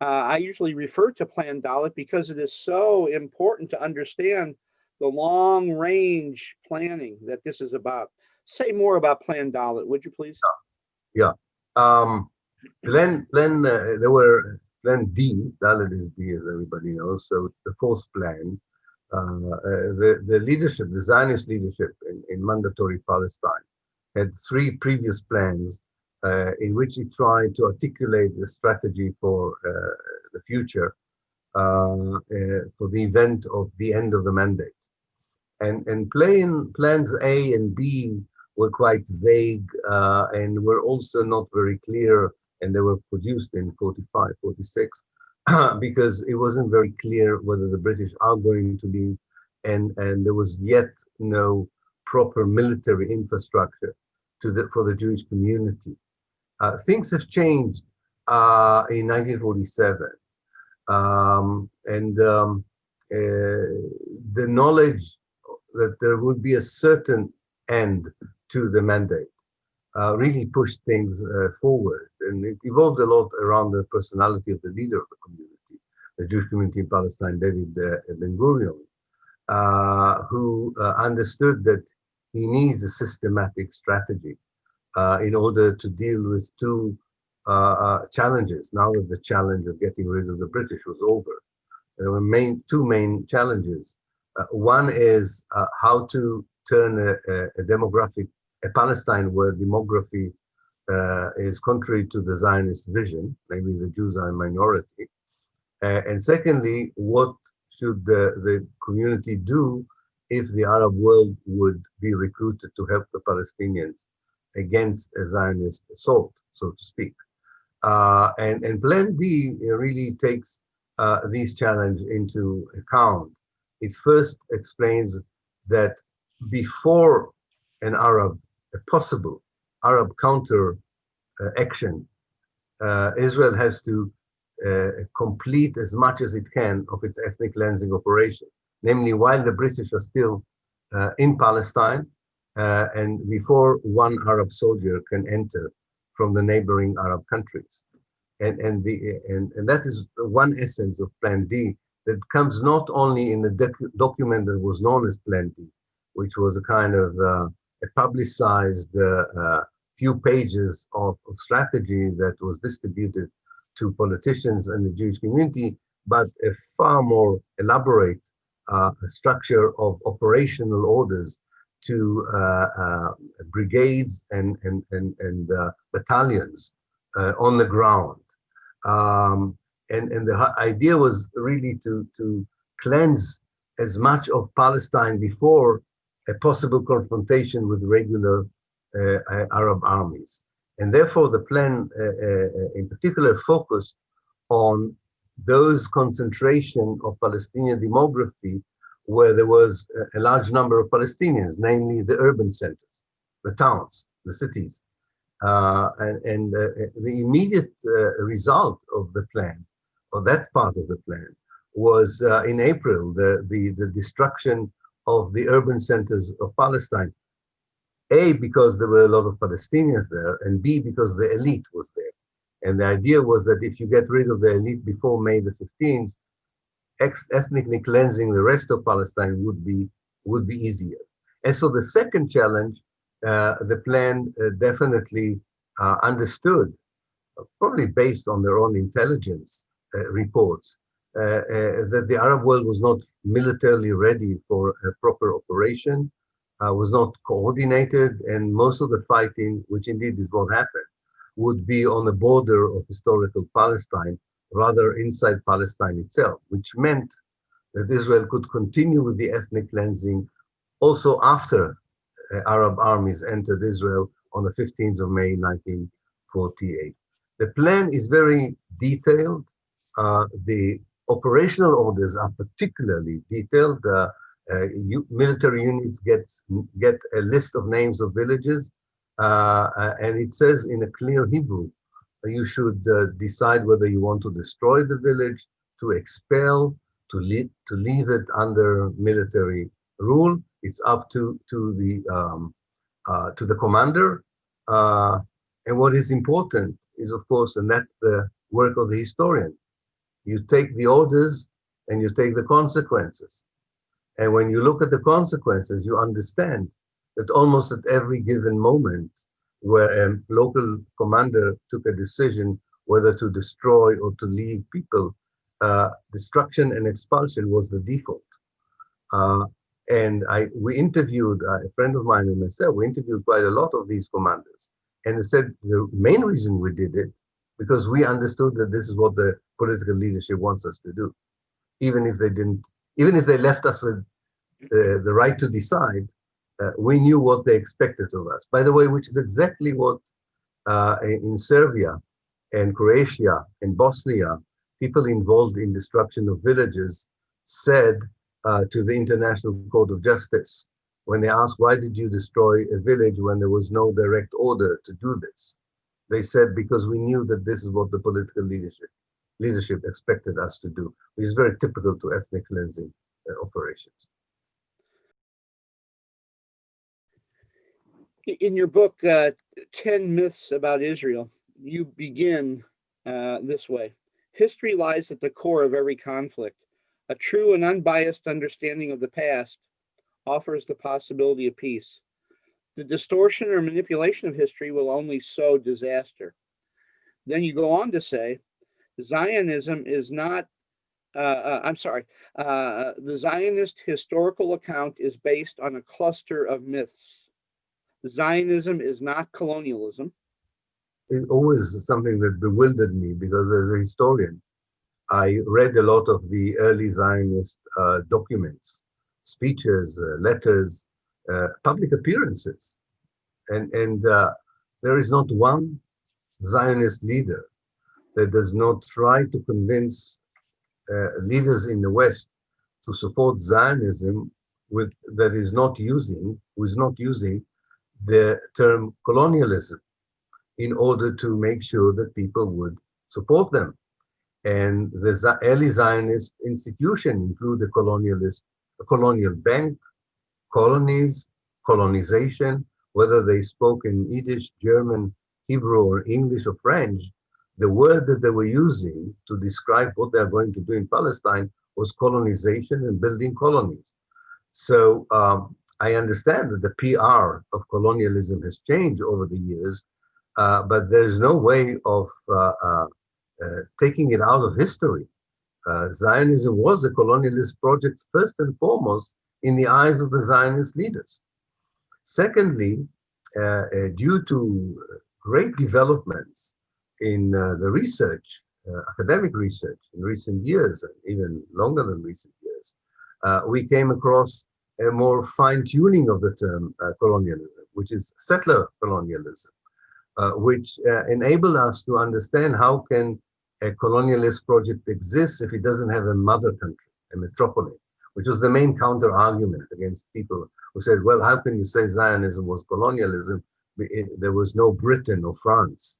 S4: I usually refer to Plan Dalit because it is so important to understand the long range planning that this is about. Say more about Plan Dalit, would you please?
S19: Yeah. There were Plan D, Dalit is D as everybody knows, so it's the fourth plan. The leadership, the Zionist leadership in mandatory Palestine had three previous plans in which it tried to articulate the strategy for the future for the event of the end of the mandate. And plans A and B were quite vague and were also not very clear, and they were produced in 45, 46, because it wasn't very clear whether the British are going to leave, and there was yet no proper military infrastructure for the Jewish community. Things have changed in 1947, and the knowledge that there would be a certain end to the mandate really pushed things forward. And it evolved a lot around the personality of the leader of the community, the Jewish community in Palestine, David Ben-Gurion, who understood that he needs a systematic strategy in order to deal with two challenges. Now that the challenge of getting rid of the British was over, there were two main challenges. One is how to turn a demographic, a Palestine where demography is contrary to the Zionist vision, namely the Jews are a minority. And secondly, what should the community do if the Arab world would be recruited to help the Palestinians against a Zionist assault, so to speak? And Plan D really takes these challenges into account. It first explains that before a possible Arab counter action, Israel has to complete as much as it can of its ethnic cleansing operation. Namely, while the British are still in Palestine, and before one Arab soldier can enter from the neighboring Arab countries. And that is one essence of Plan D that comes not only in the document that was known as Plan D, which was a kind of a publicized few pages of strategy that was distributed to politicians and the Jewish community, but a far more elaborate structure of operational orders to brigades and battalions on the ground. And the idea was really to cleanse as much of Palestine before a possible confrontation with regular Arab armies. And therefore the plan in particular focused on those concentration of Palestinian demography where there was a large number of Palestinians, namely the urban centers, the towns, the cities. The immediate result of the plan, or that part of the plan, was in April, the destruction of the urban centers of Palestine. A, because there were a lot of Palestinians there, and B, because the elite was there. And the idea was that if you get rid of the elite before May the 15th, ethnically cleansing the rest of Palestine would be easier. And so the second challenge, the plan definitely understood, probably based on their own intelligence reports, that the Arab world was not militarily ready for a proper operation, was not coordinated, and most of the fighting, which indeed is what happened, would be on the border of historical Palestine, rather inside Palestine itself, which meant that Israel could continue with the ethnic cleansing also after Arab armies entered Israel on the 15th of May 1948. The plan is very detailed. The operational orders are particularly detailed. Military units get a list of names of villages, and it says in a clear Hebrew, you should decide whether you want to destroy the village, to expel, to leave it under military rule. It's up to the commander. And what is important is, of course, and that's the work of the historian, you take the orders and you take the consequences. And when you look at the consequences, you understand that almost at every given moment where a local commander took a decision whether to destroy or to leave people, destruction and expulsion was the default. And we interviewed, a friend of mine and myself, we interviewed quite a lot of these commanders. And they said the main reason we did it, because we understood that this is what the political leadership wants us to do. Even if they left us the right to decide, we knew what they expected of us. By the way, which is exactly what in Serbia and Croatia and Bosnia, people involved in destruction of villages said to the International Court of Justice when they asked, why did you destroy a village when there was no direct order to do this? They said, because we knew that this is what the political leadership expected us to do, which is very typical to ethnic cleansing operations.
S4: In your book, 10 Myths About Israel, you begin this way. History lies at the core of every conflict. A true and unbiased understanding of the past offers the possibility of peace. The distortion or manipulation of history will only sow disaster. Then you go on to say, Zionism is not, the Zionist historical account is based on a cluster of myths. Zionism is not colonialism.
S19: It's always something that bewildered me because as a historian, I read a lot of the early Zionist documents, speeches, letters, public appearances. And there is not one Zionist leader that does not try to convince leaders in the West to support Zionism who is not using the term colonialism in order to make sure that people would support them. And the early Zionist institution include a colonial bank, colonies, colonization, whether they spoke in Yiddish, German, Hebrew, or English or French, the word that they were using to describe what they're going to do in Palestine was colonization and building colonies. So I understand that the PR of colonialism has changed over the years, but there's no way of taking it out of history. Zionism was a colonialist project first and foremost in the eyes of the Zionist leaders. Secondly, due to great developments in the research, academic research in recent years, and even longer than recent years, we came across a more fine-tuning of the term colonialism, which is settler colonialism, which enabled us to understand how can a colonialist project exist if it doesn't have a mother country, a metropole, which was the main counter argument against people who said, well, how can you say Zionism was colonialism? There was no Britain or France.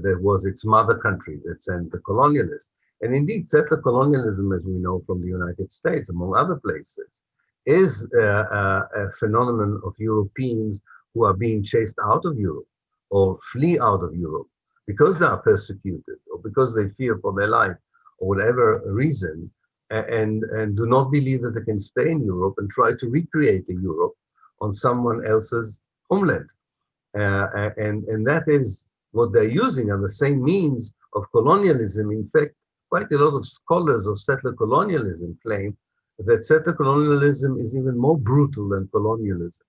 S19: There was its mother country that sent the colonialists. And indeed, settler colonialism, as we know from the United States, among other places, is a phenomenon of Europeans who are being chased out of Europe or flee out of Europe because they are persecuted or because they fear for their life or whatever reason, and do not believe that they can stay in Europe and try to recreate a Europe on someone else's homeland. And that is what they're using are the same means of colonialism. In fact, quite a lot of scholars of settler colonialism claim that settler colonialism is even more brutal than colonialism,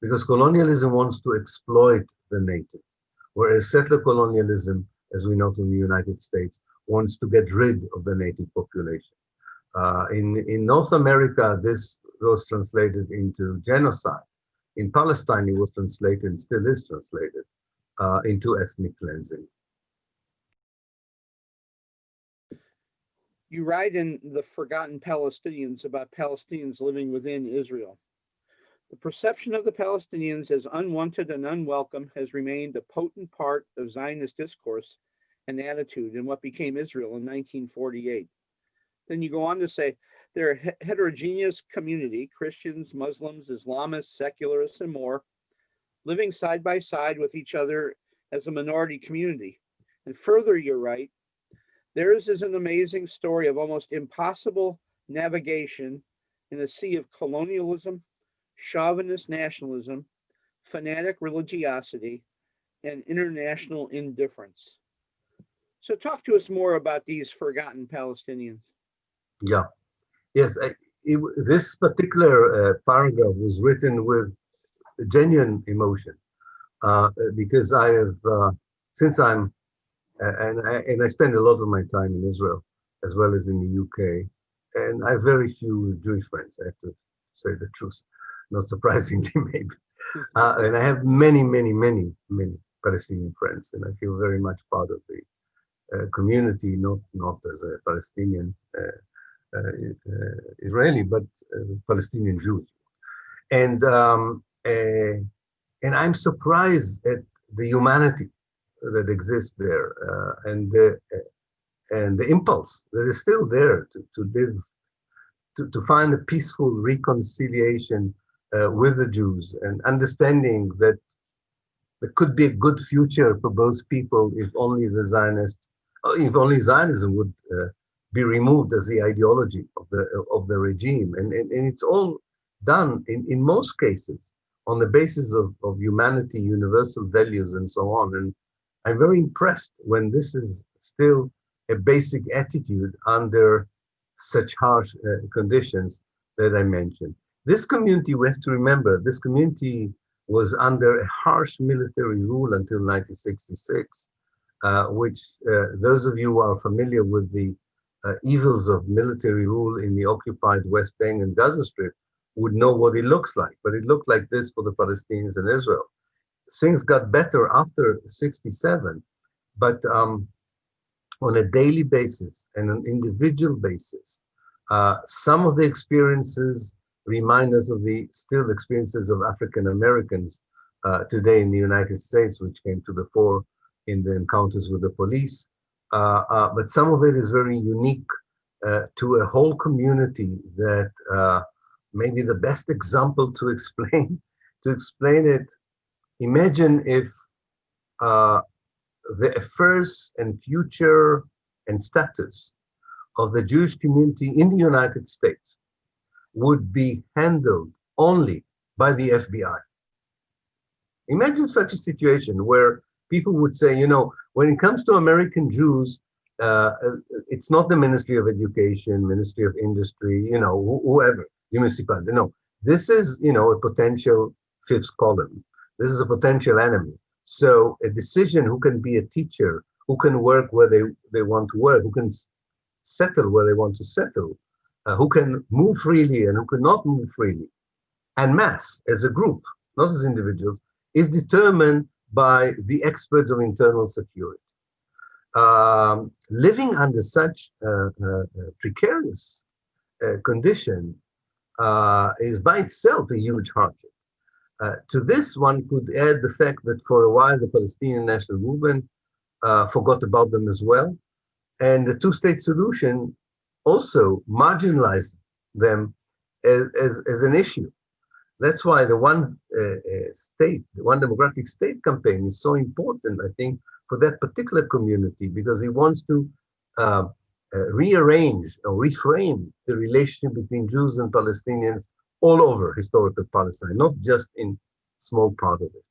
S19: because colonialism wants to exploit the native, whereas settler colonialism, as we know from the United States, wants to get rid of the native population. In North America, this was translated into genocide. In Palestine, it was translated and still is translated into ethnic cleansing.
S4: You write in The Forgotten Palestinians about Palestinians living within Israel. The perception of the Palestinians as unwanted and unwelcome has remained a potent part of Zionist discourse and attitude in what became Israel in 1948. Then you go on to say, they're a heterogeneous community, Christians, Muslims, Islamists, secularists, and more, living side by side with each other as a minority community. And further, you're right, theirs is an amazing story of almost impossible navigation in a sea of colonialism, chauvinist nationalism, fanatic religiosity, and international indifference. So talk to us more about these forgotten Palestinians.
S19: Yeah, yes, this particular paragraph was written with genuine emotion because I have, since I'm, and I spend a lot of my time in Israel as well as in the UK, and I have very few Jewish friends, I have to say the truth, not surprisingly maybe. And I have many, many, many, many Palestinian friends, and I feel very much part of the community, not as a Palestinian Israeli, but as Palestinian Jews. And I'm surprised at the humanity that exists there and the impulse that is still there to live, to find a peaceful reconciliation with the Jews, and understanding that there could be a good future for both people if only if only Zionism would be removed as the ideology of the regime. And it's all done in most cases on the basis of humanity, universal values, and so on. And I'm very impressed when this is still a basic attitude under such harsh conditions that I mentioned. This community, we have to remember, this community was under a harsh military rule until 1966, which those of you who are familiar with the evils of military rule in the occupied West Bank and Gaza Strip would know what it looks like. But it looked like this for the Palestinians and Israel. Things got better after 67, but on a daily basis and an individual basis, some of the experiences remind us of the still experiences of African Americans today in the United States, which came to the fore in the encounters with the police. But some of it is very unique to a whole community that maybe the best example to explain it. Imagine if the affairs and future and status of the Jewish community in the United States would be handled only by the FBI. Imagine such a situation where people would say, you know, when it comes to American Jews, it's not the Ministry of Education, Ministry of Industry, you know, whoever, municipality. No, this is, you know, a potential fifth column. This is a potential enemy. So a decision who can be a teacher, who can work where they want to work, who can settle where they want to settle, who can move freely and who cannot move freely, en masse as a group, not as individuals, is determined by the experts of internal security. Living under such precarious conditions is by itself a huge hardship. To this, one could add the fact that for a while the Palestinian National Movement forgot about them as well. And the two-state solution also marginalized them as an issue. That's why the one democratic state campaign is so important, I think, for that particular community, because it wants to rearrange or reframe the relationship between Jews and Palestinians all over historical Palestine, not just in small part of it.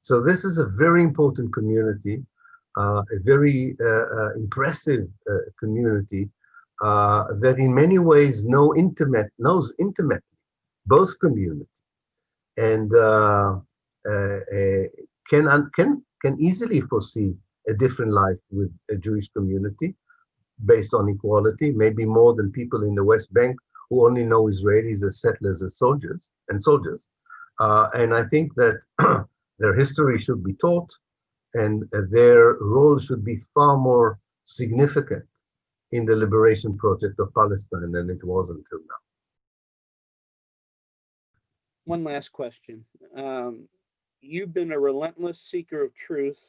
S19: So this is a very important community, a very impressive community that in many ways knows intimately both communities and can easily foresee a different life with a Jewish community based on equality, maybe more than people in the West Bank who only know Israelis as settlers and soldiers. And I think that their history should be taught and their role should be far more significant in the liberation project of Palestine than it was until now.
S4: One last question. You've been a relentless seeker of truth,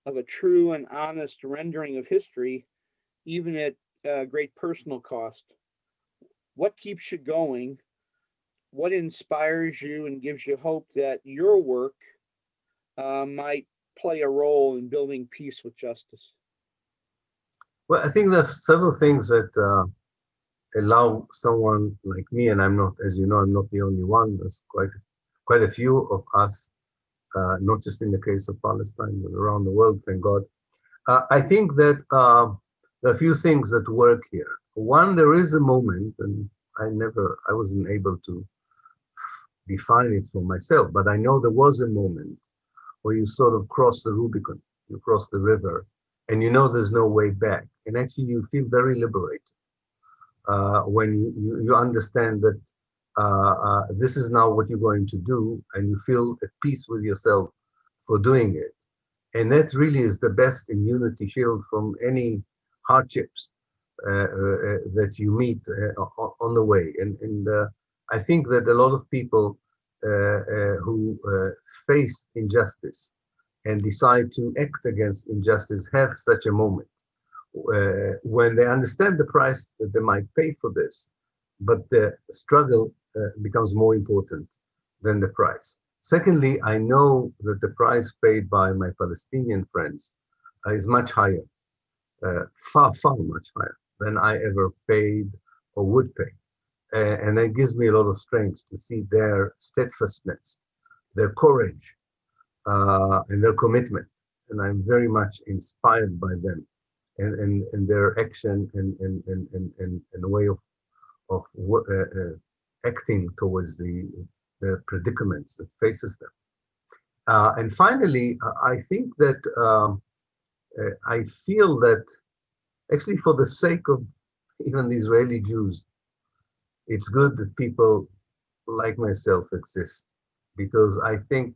S4: of a true and honest rendering of history, even at great personal cost. What keeps you going? What inspires you and gives you hope that your work might play a role in building peace with justice?
S19: Well, I think there's several things that allow someone like me, and I'm not, as you know, I'm not the only one. There's quite a few of us, not just in the case of Palestine, but around the world, thank God. I think that there are a few things that work here. One, there is a moment, and I wasn't able to define it for myself, but I know there was a moment where you sort of cross the Rubicon, you cross the river, and you know there's no way back. And actually you feel very liberated when you understand that this is now what you're going to do, and you feel at peace with yourself for doing it. And that really is the best immunity shield from any hardships that you meet on the way. And I think that a lot of people who face injustice and decide to act against injustice have such a moment when they understand the price that they might pay for this, but the struggle becomes more important than the price. Secondly, I know that the price paid by my Palestinian friends is much higher, far, far much higher than I ever paid or would pay. And that gives me a lot of strength to see their steadfastness, their courage, and their commitment. And I'm very much inspired by them and their action and way of acting towards the predicaments that faces them. And finally, I think that I feel that actually for the sake of even the Israeli Jews, it's good that people like myself exist, because I think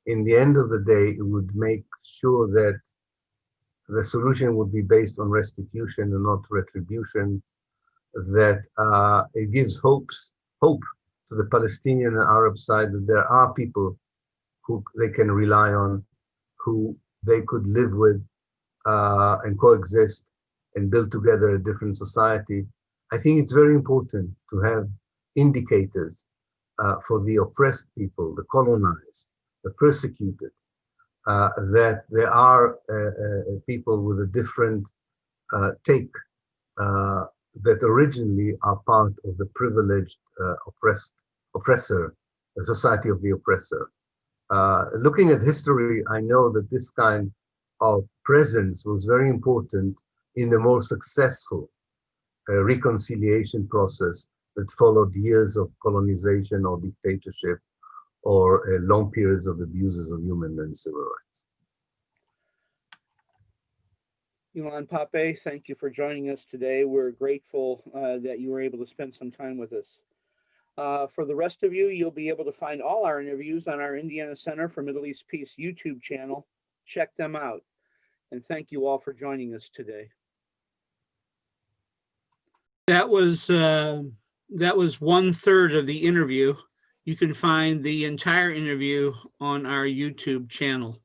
S19: in the end of the day, it would make sure that the solution would be based on restitution and not retribution, that it gives hope to the Palestinian and Arab side that there are people who they can rely on, who they could live with and coexist and build together a different society. I think it's very important to have indicators for the oppressed people, the colonized, the persecuted, that there are people with a different take that originally are part of the privileged oppressor, the society of the oppressor. Looking at history, I know that this kind of presence was very important in the more successful reconciliation process that followed years of colonization or dictatorship or long periods of abuses of human and civil rights.
S4: Ilan Pape, thank you for joining us today. We're grateful that you were able to spend some time with us. For the rest of you, you'll be able to find all our interviews on our Indiana Center for Middle East Peace YouTube channel. Check them out. And thank you all for joining us today. That was 1/3 of the interview. You can find the entire interview on our YouTube channel.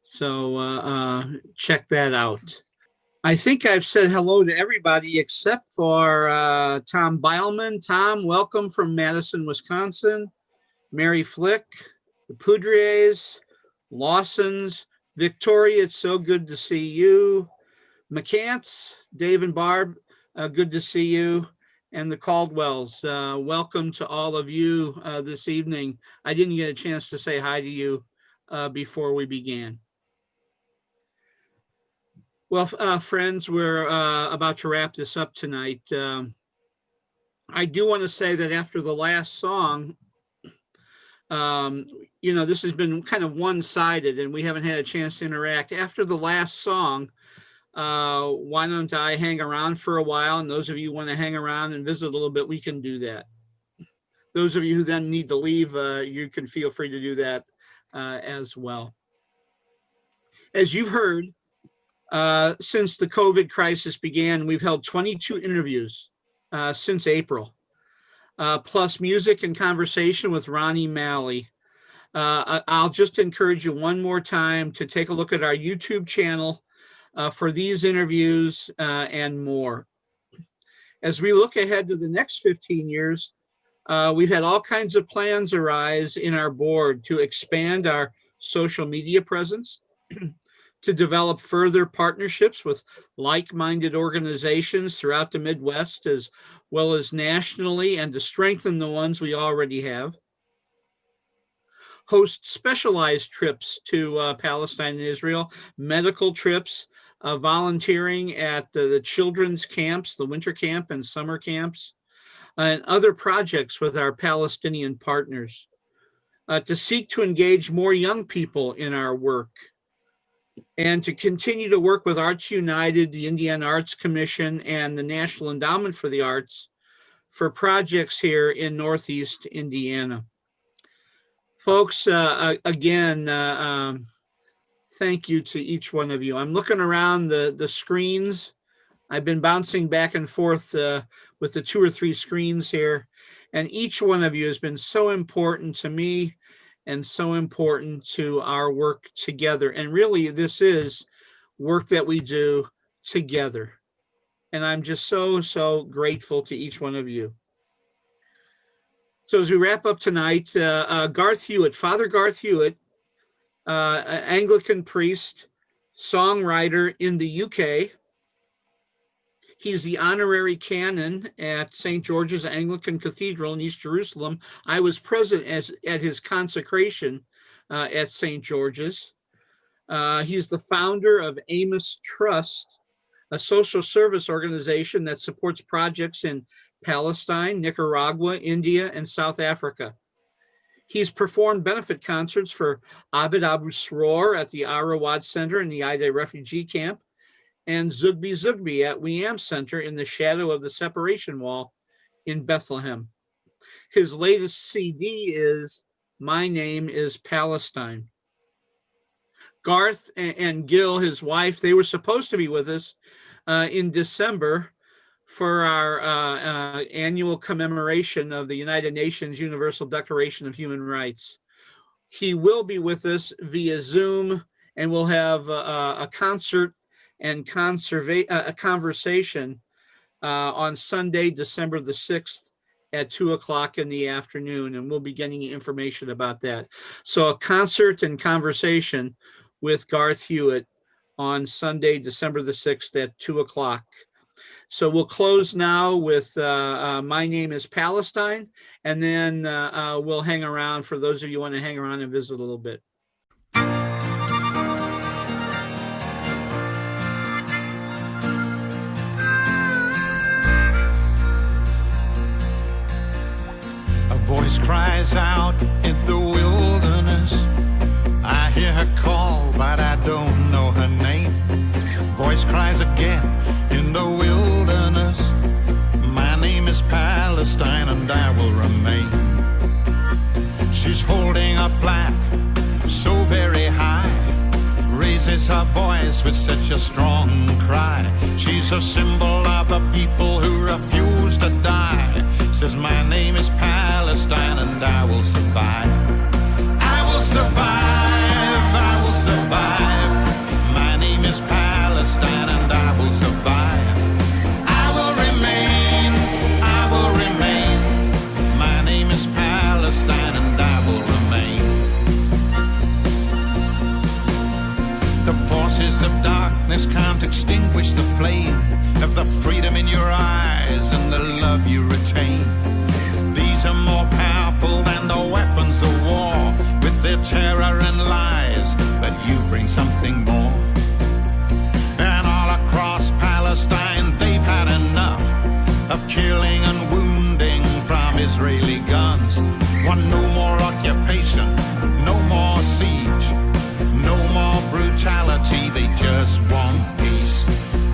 S4: So check that out. I think I've said hello to everybody except for Tom Beilman. Tom, welcome from Madison, Wisconsin. Mary Flick, the Poudriers, Lawsons, Victoria, it's so good to see you. McCants, Dave and Barb, good to see you. And the Caldwells, welcome to all of you this evening. I didn't get a chance to say hi to you before we began. Well, friends, we're about to wrap this up tonight. I do want to say that after the last song, this has been kind of one-sided and we haven't had a chance to interact. After the last song, why don't I hang around for a while? And those of you who want to hang around and visit a little bit, we can do that. Those of you who then need to leave, you can feel free to do that as well. As you've heard, since the COVID crisis began, we've held 22 interviews since April, plus music and conversation with Ronnie Malley. I'll just encourage you one more time to take a look at our YouTube channel for these interviews and more. As we look ahead to the next 15 years, we've had all kinds of plans arise in our board to expand our social media presence, to develop further partnerships with like-minded organizations throughout the Midwest, as well as nationally, and to strengthen the ones we already have. Host specialized trips to Palestine and Israel, medical trips, volunteering at the children's camps, the winter camp and summer camps, and other projects with our Palestinian partners. To seek to engage more young people in our work, and to continue to work with Arts United, the Indiana Arts Commission, and the National Endowment for the Arts for projects here in Northeast Indiana. Folks, again, thank you to each one of you. I'm looking around the screens. I've been bouncing back and forth with the 2 or 3 screens here, and each one of you has been so important to me and so important to our work together. And really, this is work that we do together. And I'm just so, so grateful to each one of you. So as we wrap up tonight, Garth Hewitt, Father Garth Hewitt, Anglican priest, songwriter in the UK. He's the honorary canon at St. George's Anglican Cathedral in East Jerusalem. I was present at his consecration at St. George's. He's the founder of Amos Trust, a social service organization that supports projects in Palestine, Nicaragua, India, and South Africa. He's performed benefit concerts for Abed Abu Sroor at the Arawad Center in the Ida refugee camp, and Zugby Zugby at Weam Center in the shadow of the separation wall in Bethlehem. His latest CD is My Name is Palestine. Garth and Gil, his wife, they were supposed to be with us in December for our annual commemoration of the United Nations Universal Declaration of Human Rights. He will be with us via Zoom, and we'll have a concert and a conversation on Sunday, December the 6th at 2:00 in the afternoon, and we'll be getting information about that. So a concert and conversation with Garth Hewitt on Sunday, December the 6th at 2:00. So we'll close now with My Name is Palestine, and then we'll hang around for those of you who want to hang around and visit a little bit.
S9: A voice cries out in the wilderness. I hear her call, but I don't know her name. Voice cries again in the wilderness. My name is Palestine, and I will remain. She's holding a flag so very high, raises her voice with such a strong cry. She's a symbol of a people who refuse to die. Says my name is Palestine, and I will survive. I will survive, I will survive. My name is Palestine, and I will survive. I will remain, I will remain. My name is Palestine, and I will remain. The forces of darkness can't extinguish the flame of the freedom in your eyes and the love you retain. These are more powerful than the weapons of war, with their terror and lies, but you bring something more. And all across Palestine they've had enough of killing and wounding from Israeli guns. Want no more occupation, no more siege, no more brutality, they just want peace.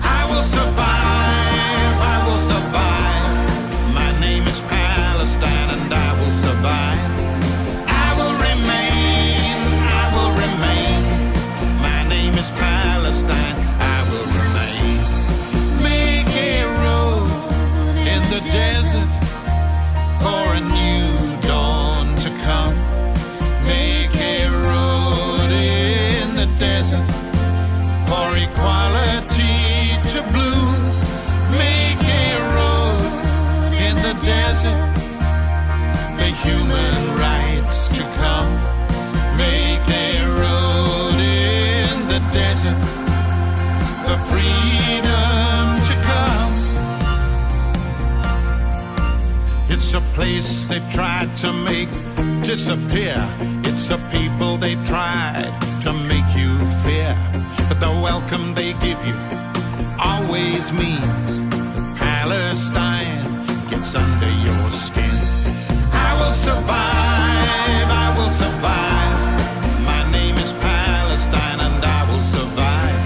S9: I will survive, I will survive. My name is Palestine, and I will survive. I will remain, I will remain. My name is Palestine, I will remain. Make a road in the desert for a new dawn to come. Make a road in the desert for equality to bloom. Make a road in the desert for human rights to come. Make a road in the desert for freedom to come. It's a place they've tried to make disappear. It's a people they've tried to make you fear. But the welcome they give you always means Palestine gets under your skin. I will survive, I will survive. My name is Palestine, and I will survive.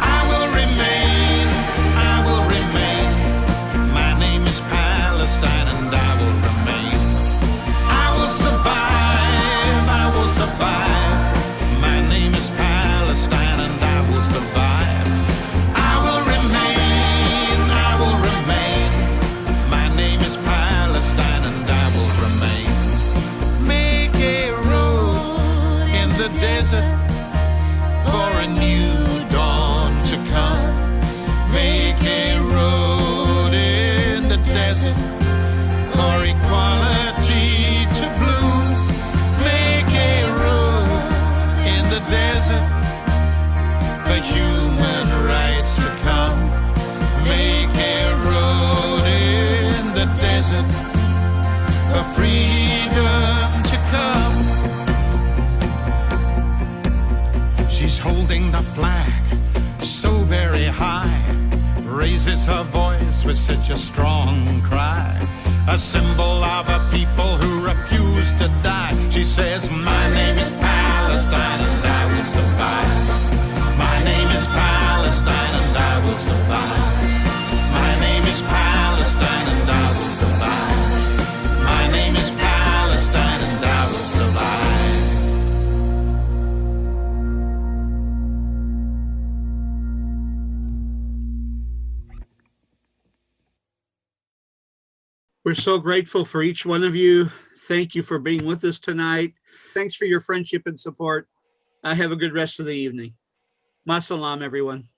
S9: I will remain, I will remain. My name is Palestine, and I will remain. I will survive, I will survive. My name is Palestine, and I will survive. I will remain, I will remain. My name is Palestine, and I will remain.
S20: raises her voice with such a strong cry, a symbol of a people who refuse to die. She says, my name is Palestine and I will survive. My name is Palestine and I will survive. My name is Palestine and I will survive. My name is Palestine and I will survive.
S4: We're so grateful for each one of you. Thank you for being with us tonight. Thanks for your friendship and support. Have a good rest of the evening. Ma salam, everyone.